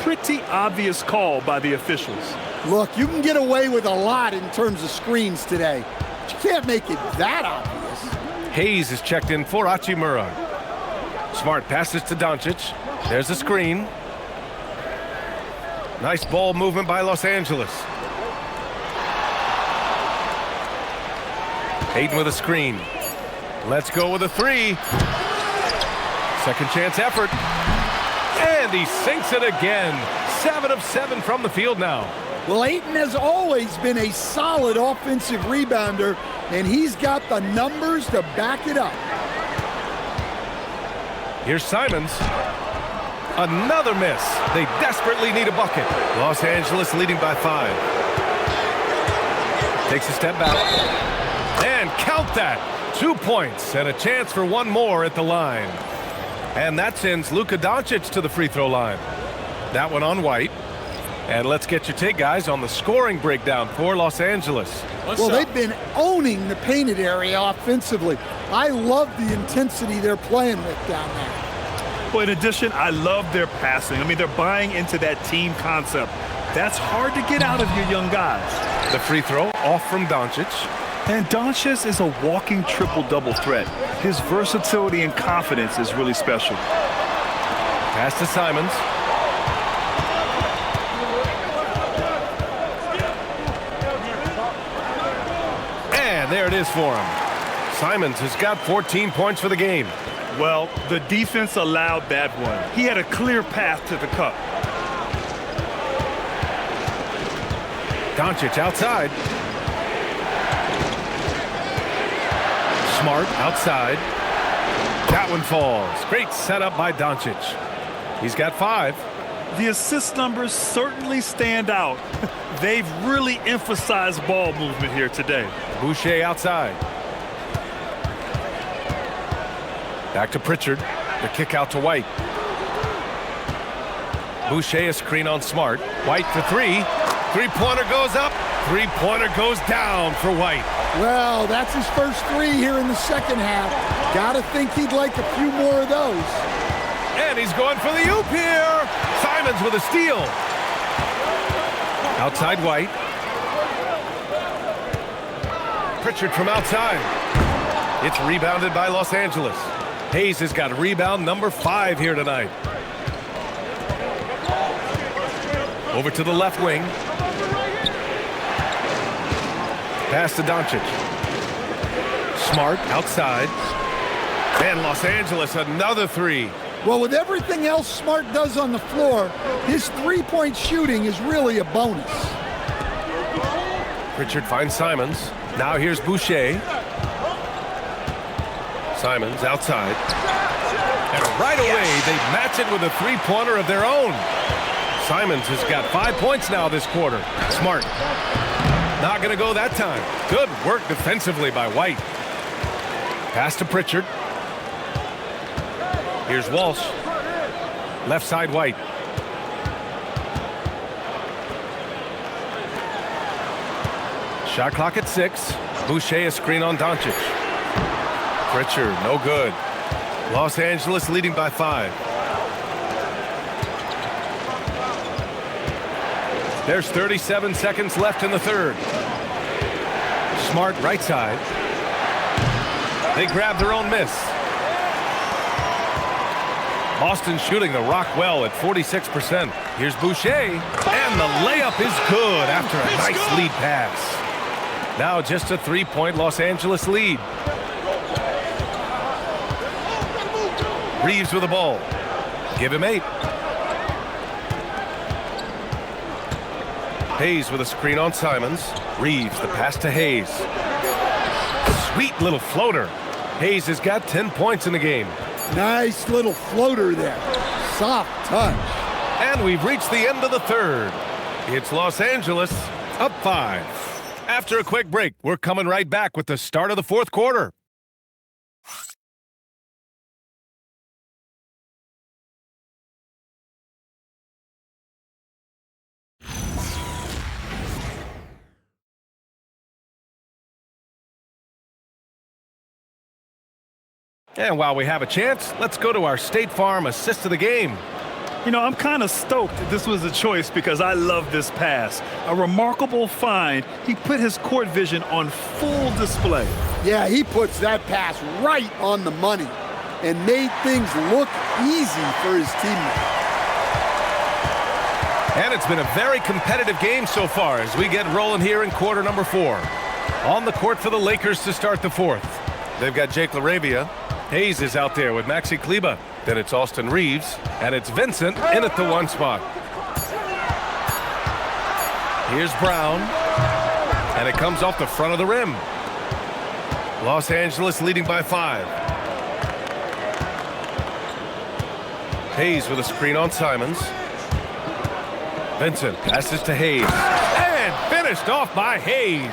Pretty obvious call by the officials. Look, you can get away with a lot in terms of screens today. But you can't make it that obvious. Hayes is checked in for Hachimura. Smart passes to Doncic. There's a screen. Nice ball movement by Los Angeles. Ayton with a screen. Let's go with a 3. Second chance effort. And he sinks it again. 7 of 7 from the field now. Well, Ayton has always been a solid offensive rebounder, and he's got the numbers to back it up. Here's Simons. Another miss. They desperately need a bucket. Los Angeles leading by 5. Takes a step back. And count that. 2 points and a chance for one more at the line. And that sends Luka Doncic to the free throw line. That one on White. And let's get your take, guys, on the scoring breakdown for Los Angeles. Well, they've been owning the painted area offensively. I love the intensity they're playing with down there. Well, in addition, I love their passing. I mean, they're buying into that team concept. That's hard to get out of your young guys. The free throw off from Doncic. And Doncic is a walking triple-double threat. His versatility and confidence is really special. Pass to Simons. And there it is for him. Simons has got 14 points for the game. Well, the defense allowed that one. He had a clear path to the cup. Doncic outside. Smart outside. That one falls. Great setup by Doncic. He's got 5. The assist numbers certainly stand out. They've really emphasized ball movement here today. Boucher outside. Back to Pritchard. The kick out to White. Boucher a screen on Smart. White for 3. Three-pointer goes up. Three-pointer goes down for White. Well, that's his first 3 here in the second half. Gotta think he'd like a few more of those. And he's going for the oop here. Simons with a steal. Outside White. Pritchard from outside. It's rebounded by Los Angeles. Hayes has got rebound number 5 here tonight. Over to the left wing. Pass to Doncic. Smart outside. And Los Angeles another 3. Well, with everything else Smart does on the floor, his three-point shooting is really a bonus. Pritchard finds Simons. Now here's Boucher. Simons outside. And right away, they match it with a three-pointer of their own. Simons has got 5 points now this quarter. Smart. Not going to go that time. Good work defensively by White. Pass to Pritchard. Here's Walsh. Left side White. Shot clock at 6. Boucher a screen on Doncic. Pritchard, no good. Los Angeles leading by 5. There's 37 seconds left in the third. Smart right side. They grab their own miss. Boston shooting the rock well at 46%. Here's Boucher, and the layup is good after a nice lead pass. Now just a 3-point Los Angeles lead. Reeves with the ball. Give him 8. Hayes with a screen on Simons. Reeves the pass to Hayes. Sweet little floater. Hayes has got 10 points in the game. Nice little floater there. Soft touch. And we've reached the end of the third. It's Los Angeles up 5. After a quick break, we're coming right back with the start of the fourth quarter. And while we have a chance, let's go to our State Farm assist of the game. You know, I'm kind of stoked this was a choice because I love this pass. A remarkable find. He put his court vision on full display. Yeah, he puts that pass right on the money and made things look easy for his teammates. And it's been a very competitive game so far as we get rolling here in quarter number 4. On the court for the Lakers to start the fourth. They've got Jake LaRavia. Hayes is out there with Maxi Kleber. Then it's Austin Reeves, and it's Vincent in at the 1 spot. Here's Brown, and it comes off the front of the rim. Los Angeles leading by 5. Hayes with a screen on Simons. Vincent passes to Hayes, and finished off by Hayes.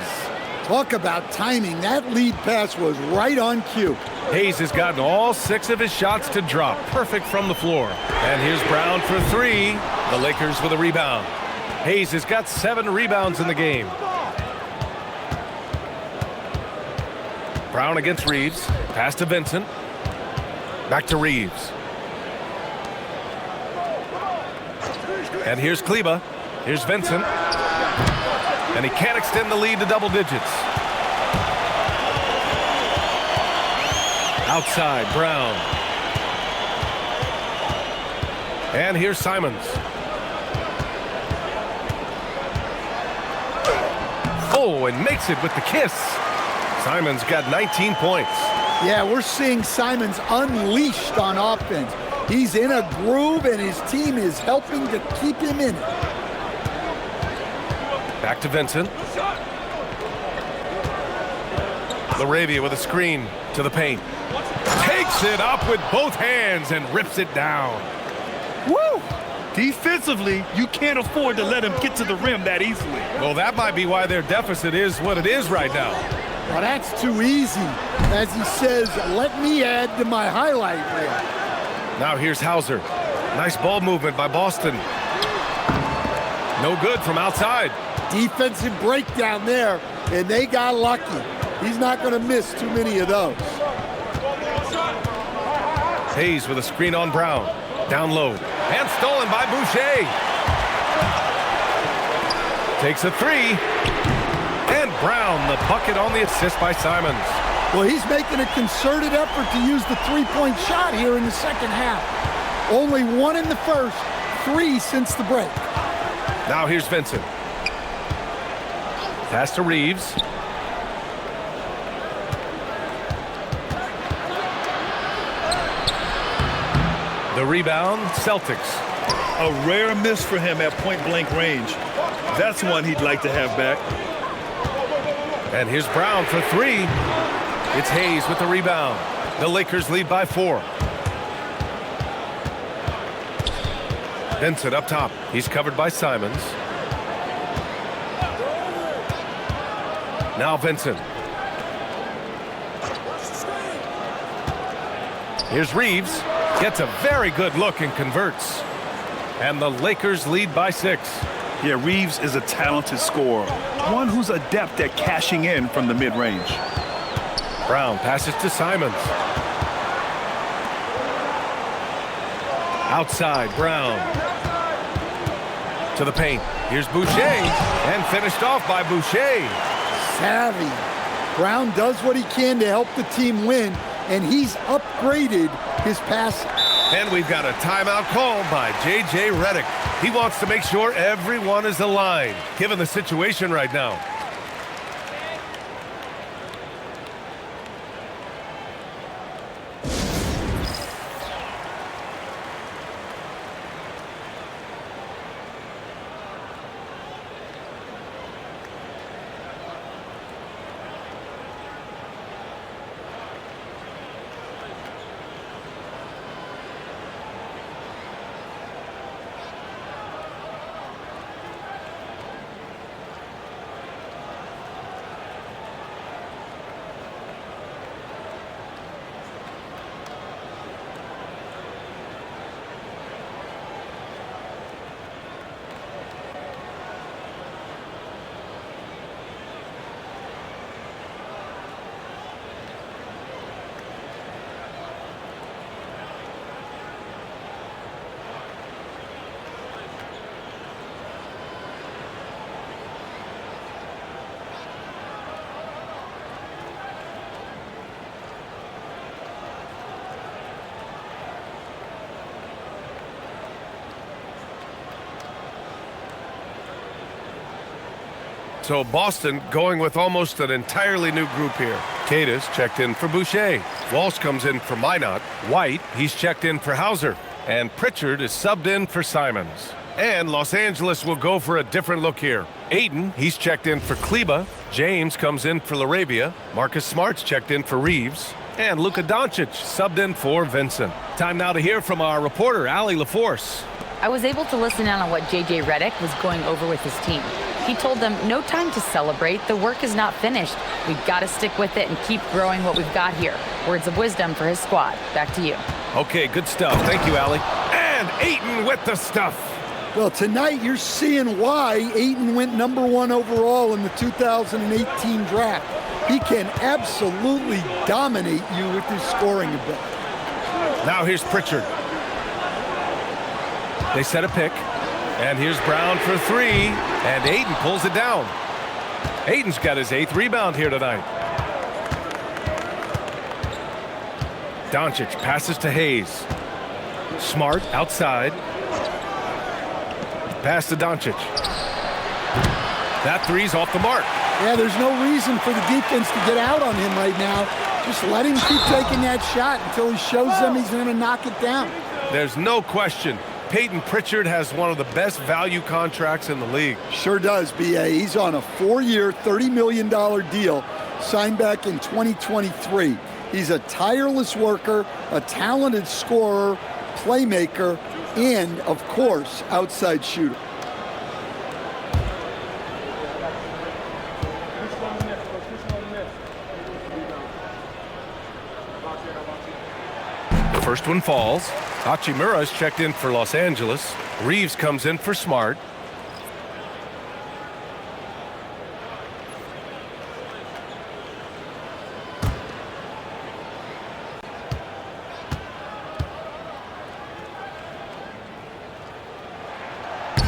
Talk about timing. That lead pass was right on cue. Hayes has gotten all 6 of his shots to drop. Perfect from the floor. And here's Brown for 3. The Lakers with a rebound. Hayes has got 7 rebounds in the game. Brown against Reeves. Pass to Vincent. Back to Reeves. And here's Kleber. Here's Vincent. And he can't extend the lead to double digits. Outside, Brown. And here's Simons. Oh, and makes it with the kiss. Simons got 19 points. Yeah, we're seeing Simons unleashed on offense. He's in a groove, and his team is helping to keep him in it. Back to Vincent. LaRavia with a screen to the paint. Takes it up with both hands and rips it down. Woo! Defensively, you can't afford to let him get to the rim that easily. Well, that might be why their deficit is what it is right now. Well, that's too easy. As he says, let me add to my highlight reel. Now here's Hauser. Nice ball movement by Boston. No good from outside. Defensive breakdown there, and they got lucky. He's not going to miss too many of those. Hayes with a screen on Brown. Down low. And stolen by Boucher. Takes a 3. And Brown, the bucket on the assist by Simons. Well, he's making a concerted effort to use the three-point shot here in the second half. Only 1 in the first, 3 since the break. Now here's Vincent. Pass to Reeves. The rebound, Celtics. A rare miss for him at point-blank range. That's one he'd like to have back. And here's Brown for 3. It's Hayes with the rebound. The Lakers lead by 4. Vincent up top. He's covered by Simons. Now Vincent. Here's Reeves. Gets a very good look and converts. And the Lakers lead by 6. Yeah, Reeves is a talented scorer. One who's adept at cashing in from the mid-range. Brown passes to Simons. Outside, Brown. To the paint. Here's Boucher. And finished off by Boucher. Savvy. Brown does what he can to help the team win, and he's upgraded his passing. And we've got a timeout called by J.J. Redick. He wants to make sure everyone is aligned, given the situation right now. So Boston going with almost an entirely new group here. Cada's checked in for Boucher. Walsh comes in for Minot. White, he's checked in for Hauser. And Pritchard is subbed in for Simons. And Los Angeles will go for a different look here. Ayton, he's checked in for Kleba. James comes in for LaRavia. Marcus Smart's checked in for Reeves. And Luka Doncic subbed in for Vincent. Time now to hear from our reporter, Allie LaForce. I was able to listen in on what J.J. Redick was going over with his team. He told them, no time to celebrate. The work is not finished. We've got to stick with it and keep growing what we've got here. Words of wisdom for his squad. Back to you. Okay, good stuff. Thank you, Allie. And Ayton with the stuff. Well, tonight you're seeing why Ayton went #1 overall in the 2018 draft. He can absolutely dominate you with his scoring ability. Now here's Pritchard. They set a pick. And here's Brown for three. And Ayton pulls it down. Ayton's got his 8th rebound here tonight. Doncic passes to Hayes. Smart outside. Pass to Doncic. That three's off the mark. Yeah, there's no reason for the defense to get out on him right now. Just let him keep taking that shot until he shows them he's going to knock it down. There's no question. Peyton Pritchard has one of the best value contracts in the league. Sure does, B.A. He's on a 4-year, $30 million deal signed back in 2023. He's a tireless worker, a talented scorer, playmaker, and, of course, outside shooter. The first one falls. Hachimura is checked in for Los Angeles. Reeves comes in for Smart.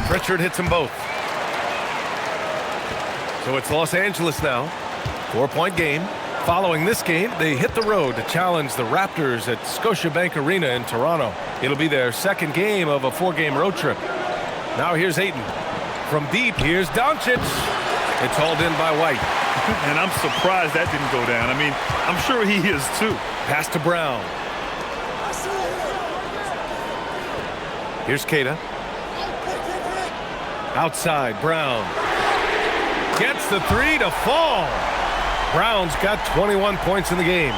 Pritchard hits them both. So it's Los Angeles now. 4-point game. Following this game, they hit the road to challenge the Raptors at Scotiabank Arena in Toronto. It'll be their second game of a 4-game road trip. Now here's Ayton. From deep, here's Doncic. It's hauled in by White. And I'm surprised that didn't go down. I mean, I'm sure he is too. Pass to Brown. Here's Cada. Outside, Brown. Gets the three to fall. Brown's got 21 points in the game.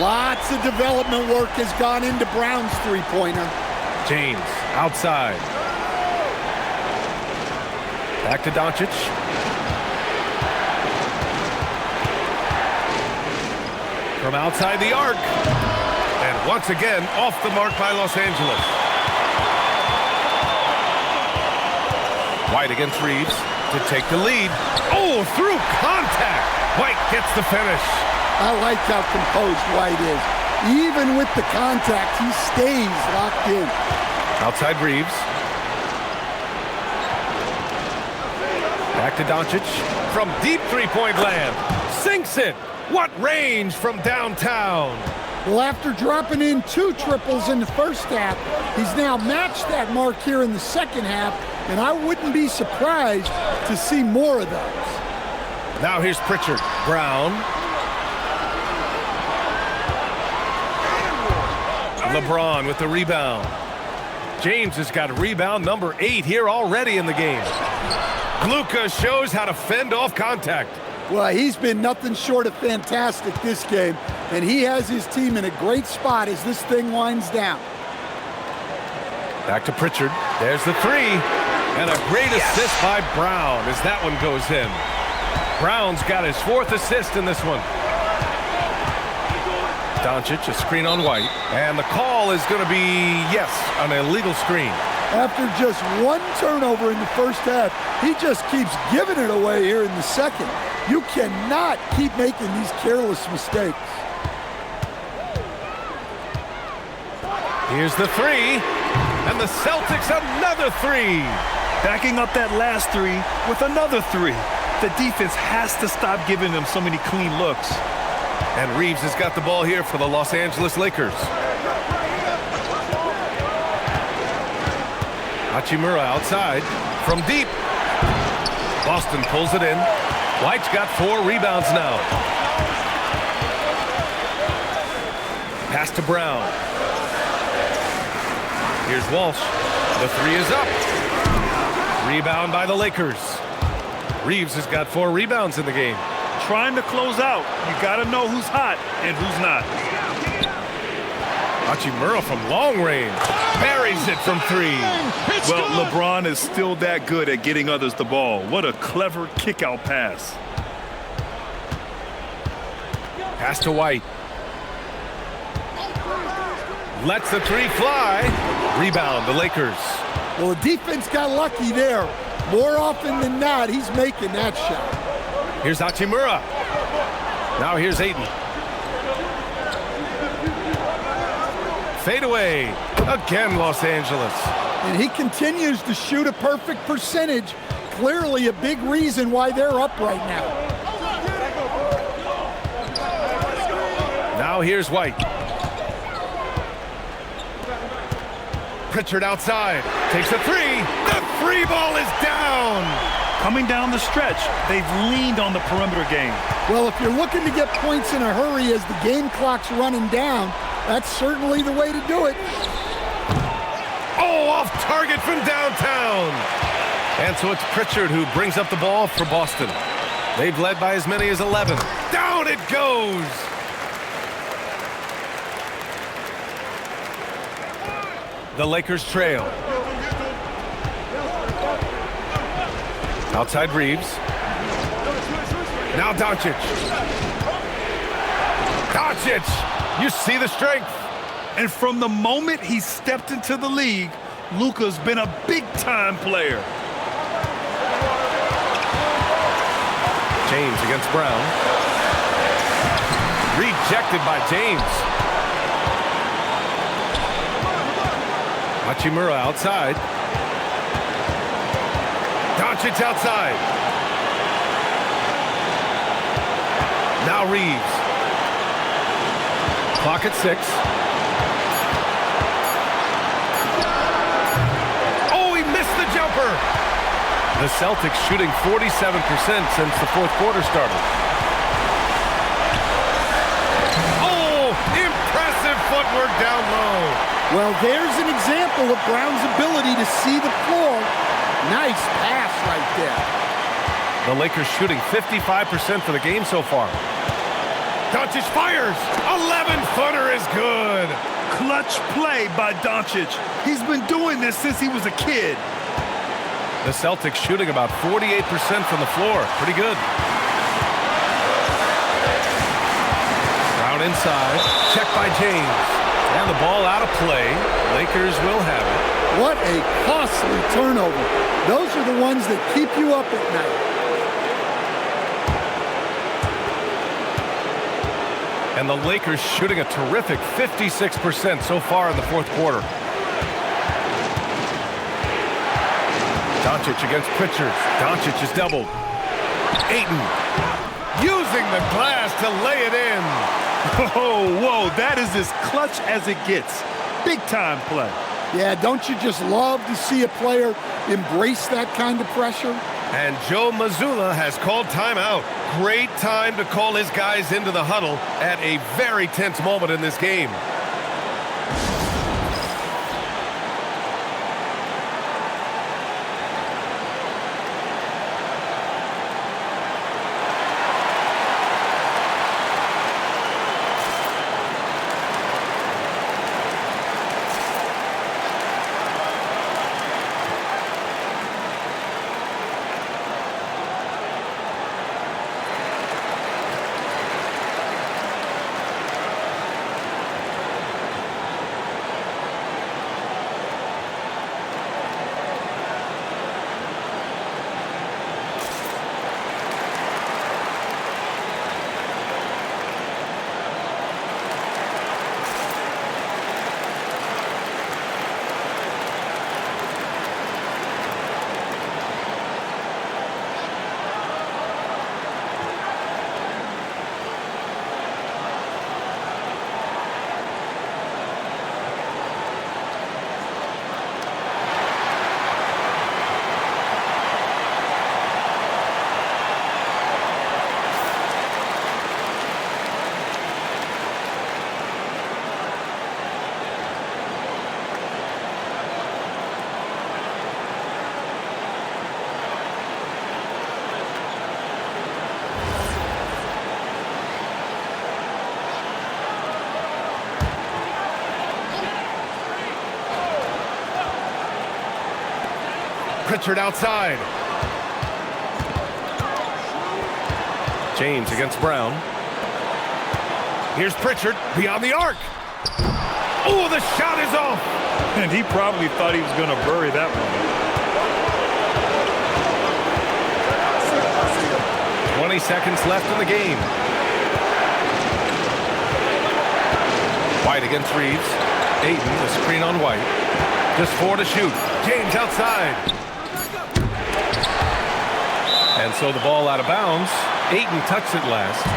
Lots of development work has gone into Brown's three-pointer. James, outside. Back to Doncic. From outside the arc. And once again, off the mark by Los Angeles. White against Reeves to take the lead. Oh, through contact. White gets the finish. I like how composed White is. Even with the contact, he stays locked in. Outside Reeves. Back to Doncic. From deep three-point land. Sinks it. What range from downtown. Well, after dropping in 2 triples in the first half, he's now matched that mark here in the second half, and I wouldn't be surprised to see more of those. Now here's Pritchard. Brown. LeBron with the rebound. James has got rebound number 8 here already in the game. Luka shows how to fend off contact. Well, he's been nothing short of fantastic this game, and he has his team in a great spot as this thing winds down. Back to Pritchard. There's the 3. And a great assist by Brown as that one goes in. Brown's got his 4th assist in this one. Doncic, a screen on White. And the call is going to be, yes, an illegal screen. After just 1 turnover in the first half, he just keeps giving it away here in the second. You cannot keep making these careless mistakes. Here's the 3. And the Celtics another 3. Backing up that last 3 with another 3. The defense has to stop giving them so many clean looks. And Reeves has got the ball here for the Los Angeles Lakers. Hachimura outside from deep. Boston pulls it in. White's got 4 rebounds now. Pass to Brown. Here's Walsh. The 3 is up. Rebound by the Lakers. Reeves has got 4 rebounds in the game. Trying to close out, you got to know who's hot and who's not. Hachimura from long range. Buries it from 3. Well, LeBron is still that good at getting others the ball. What a clever kick-out pass. Pass to White. Lets the 3 fly. Rebound, the Lakers. Well, the defense got lucky there. More often than not, he's making that shot. Here's Hachimura. Now here's Ayton. Fade away. Again, Los Angeles. And he continues to shoot a perfect percentage. Clearly a big reason why they're up right now. Now here's White. Pritchard outside. Takes a 3. The 3 ball is down. Coming down the stretch, they've leaned on the perimeter game. Well, if you're looking to get points in a hurry as the game clock's running down, that's certainly the way to do it. Oh, off target from downtown. And so it's Pritchard who brings up the ball for Boston. They've led by as many as 11. Down it goes. The Lakers trail. Outside Reeves. Now Doncic. Doncic! You see the strength. And from the moment he stepped into the league, Luka's been a big-time player. James against Brown. Rejected by James. Hachimura outside. Doncic outside. Now Reeves. Clock at 6. Oh, he missed the jumper. The Celtics shooting 47% since the 4th quarter started. Oh, impressive footwork down low. Well, there's an example of Brown's ability to see the floor. Nice pass right there. The Lakers shooting 55% for the game so far. Doncic fires. 11-footer is good. Clutch play by Doncic. He's been doing this since he was a kid. The Celtics shooting about 48% from the floor. Pretty good. Brown inside. Check by James. And the ball out of play. Lakers will have it. What a costly turnover. Those are the ones that keep you up at night. And the Lakers shooting a terrific 56% so far in the 4th quarter. Doncic against Pritchard. Doncic is doubled. Ayton using the glass to lay it in. Oh, whoa, that is as clutch as it gets. Big time play. Yeah, don't you just love to see a player embrace that kind of pressure? And Joe Mazzulla has called timeout. Great time to call his guys into the huddle at a very tense moment in this game. Pritchard outside. James against Brown. Here's Pritchard beyond the arc. Oh, the shot is off. And he probably thought he was going to bury that one. 20 seconds left in the game. White against Reeves. Ayton, the screen on White. Just 4 to shoot. James outside. And so the ball out of bounds. Ayton touched it last.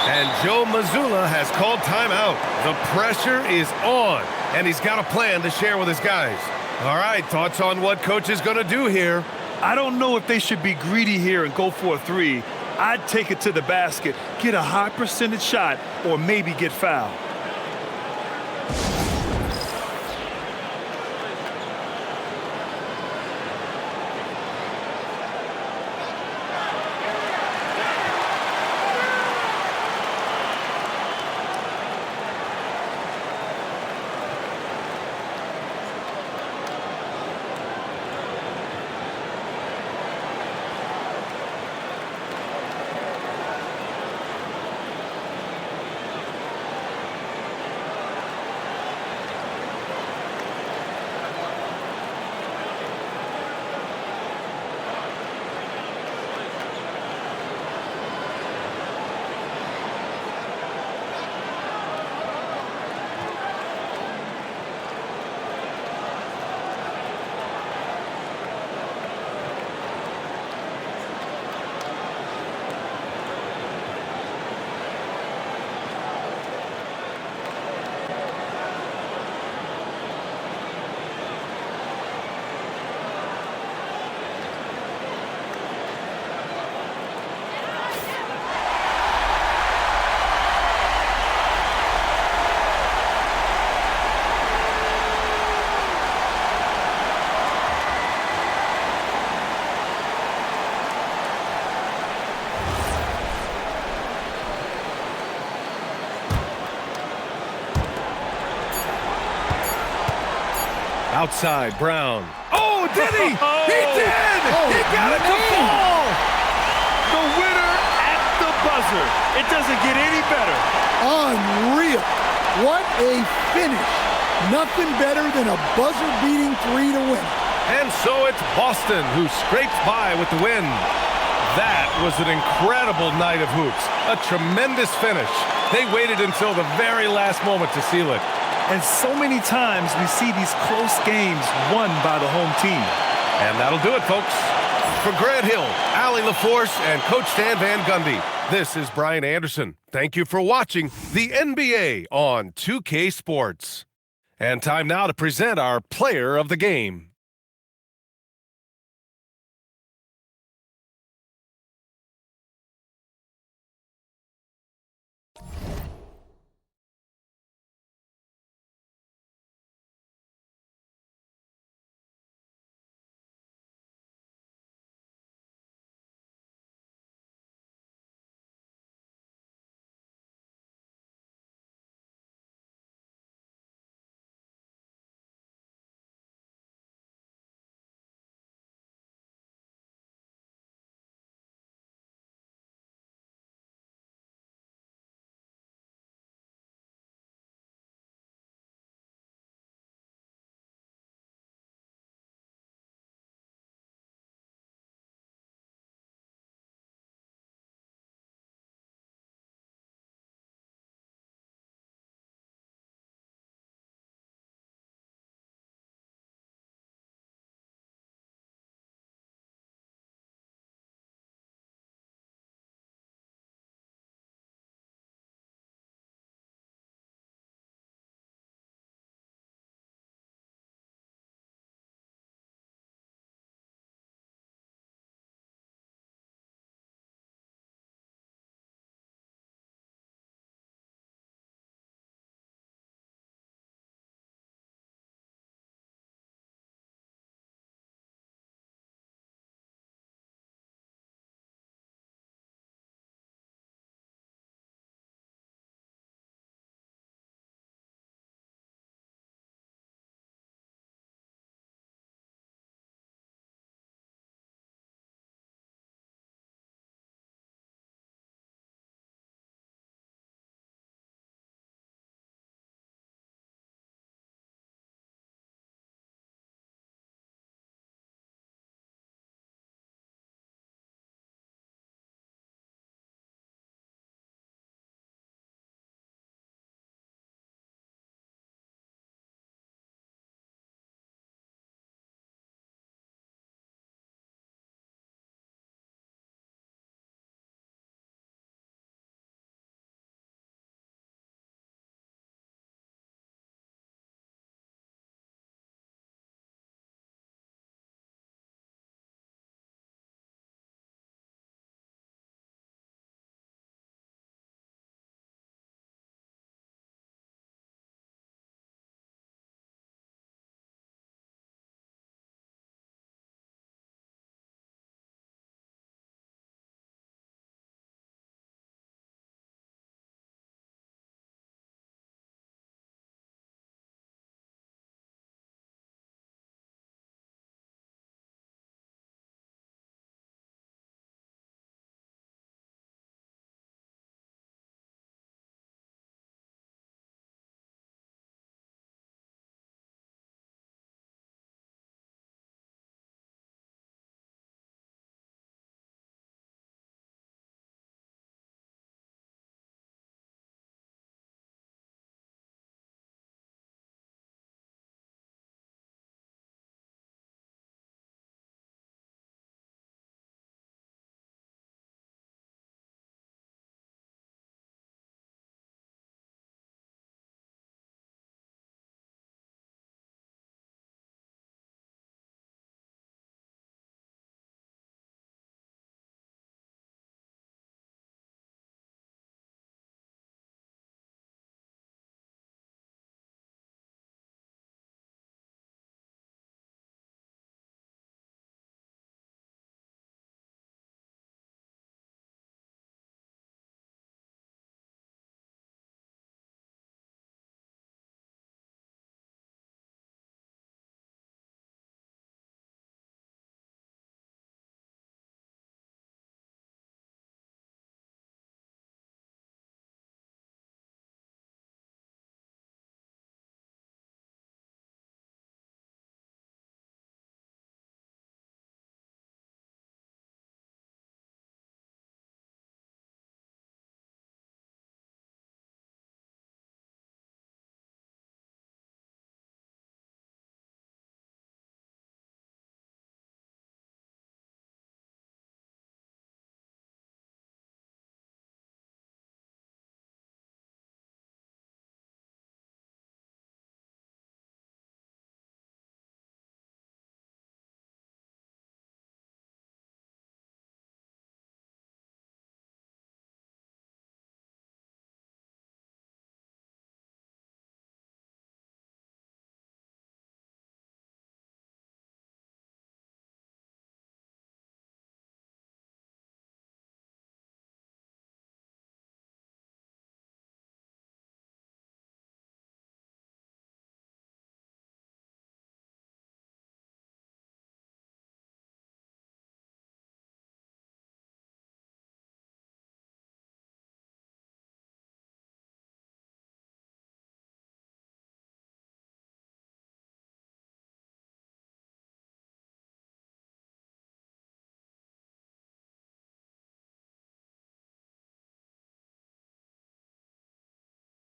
And Joe Mazzulla has called timeout. The pressure is on, and he's got a plan to share with his guys. All right, thoughts on what coach is going to do here? I don't know if they should be greedy here and go for a three. I'd take it to the basket, get a high percentage shot, or maybe get fouled. Outside, Brown. Oh, did he? Oh, he did! He got it to fall! The winner at the buzzer. It doesn't get any better. Unreal. What a finish. Nothing better than a buzzer-beating three to win. And so it's Boston who scrapes by with the win. That was an incredible night of hoops. A tremendous finish. They waited until the very last moment to seal it. And so many times we see these close games won by the home team. And that'll do it, folks. For Grant Hill, Allie LaForce, and Coach Stan Van Gundy, this is Brian Anderson. Thank you for watching the NBA on 2K Sports. And time now to present our player of the game.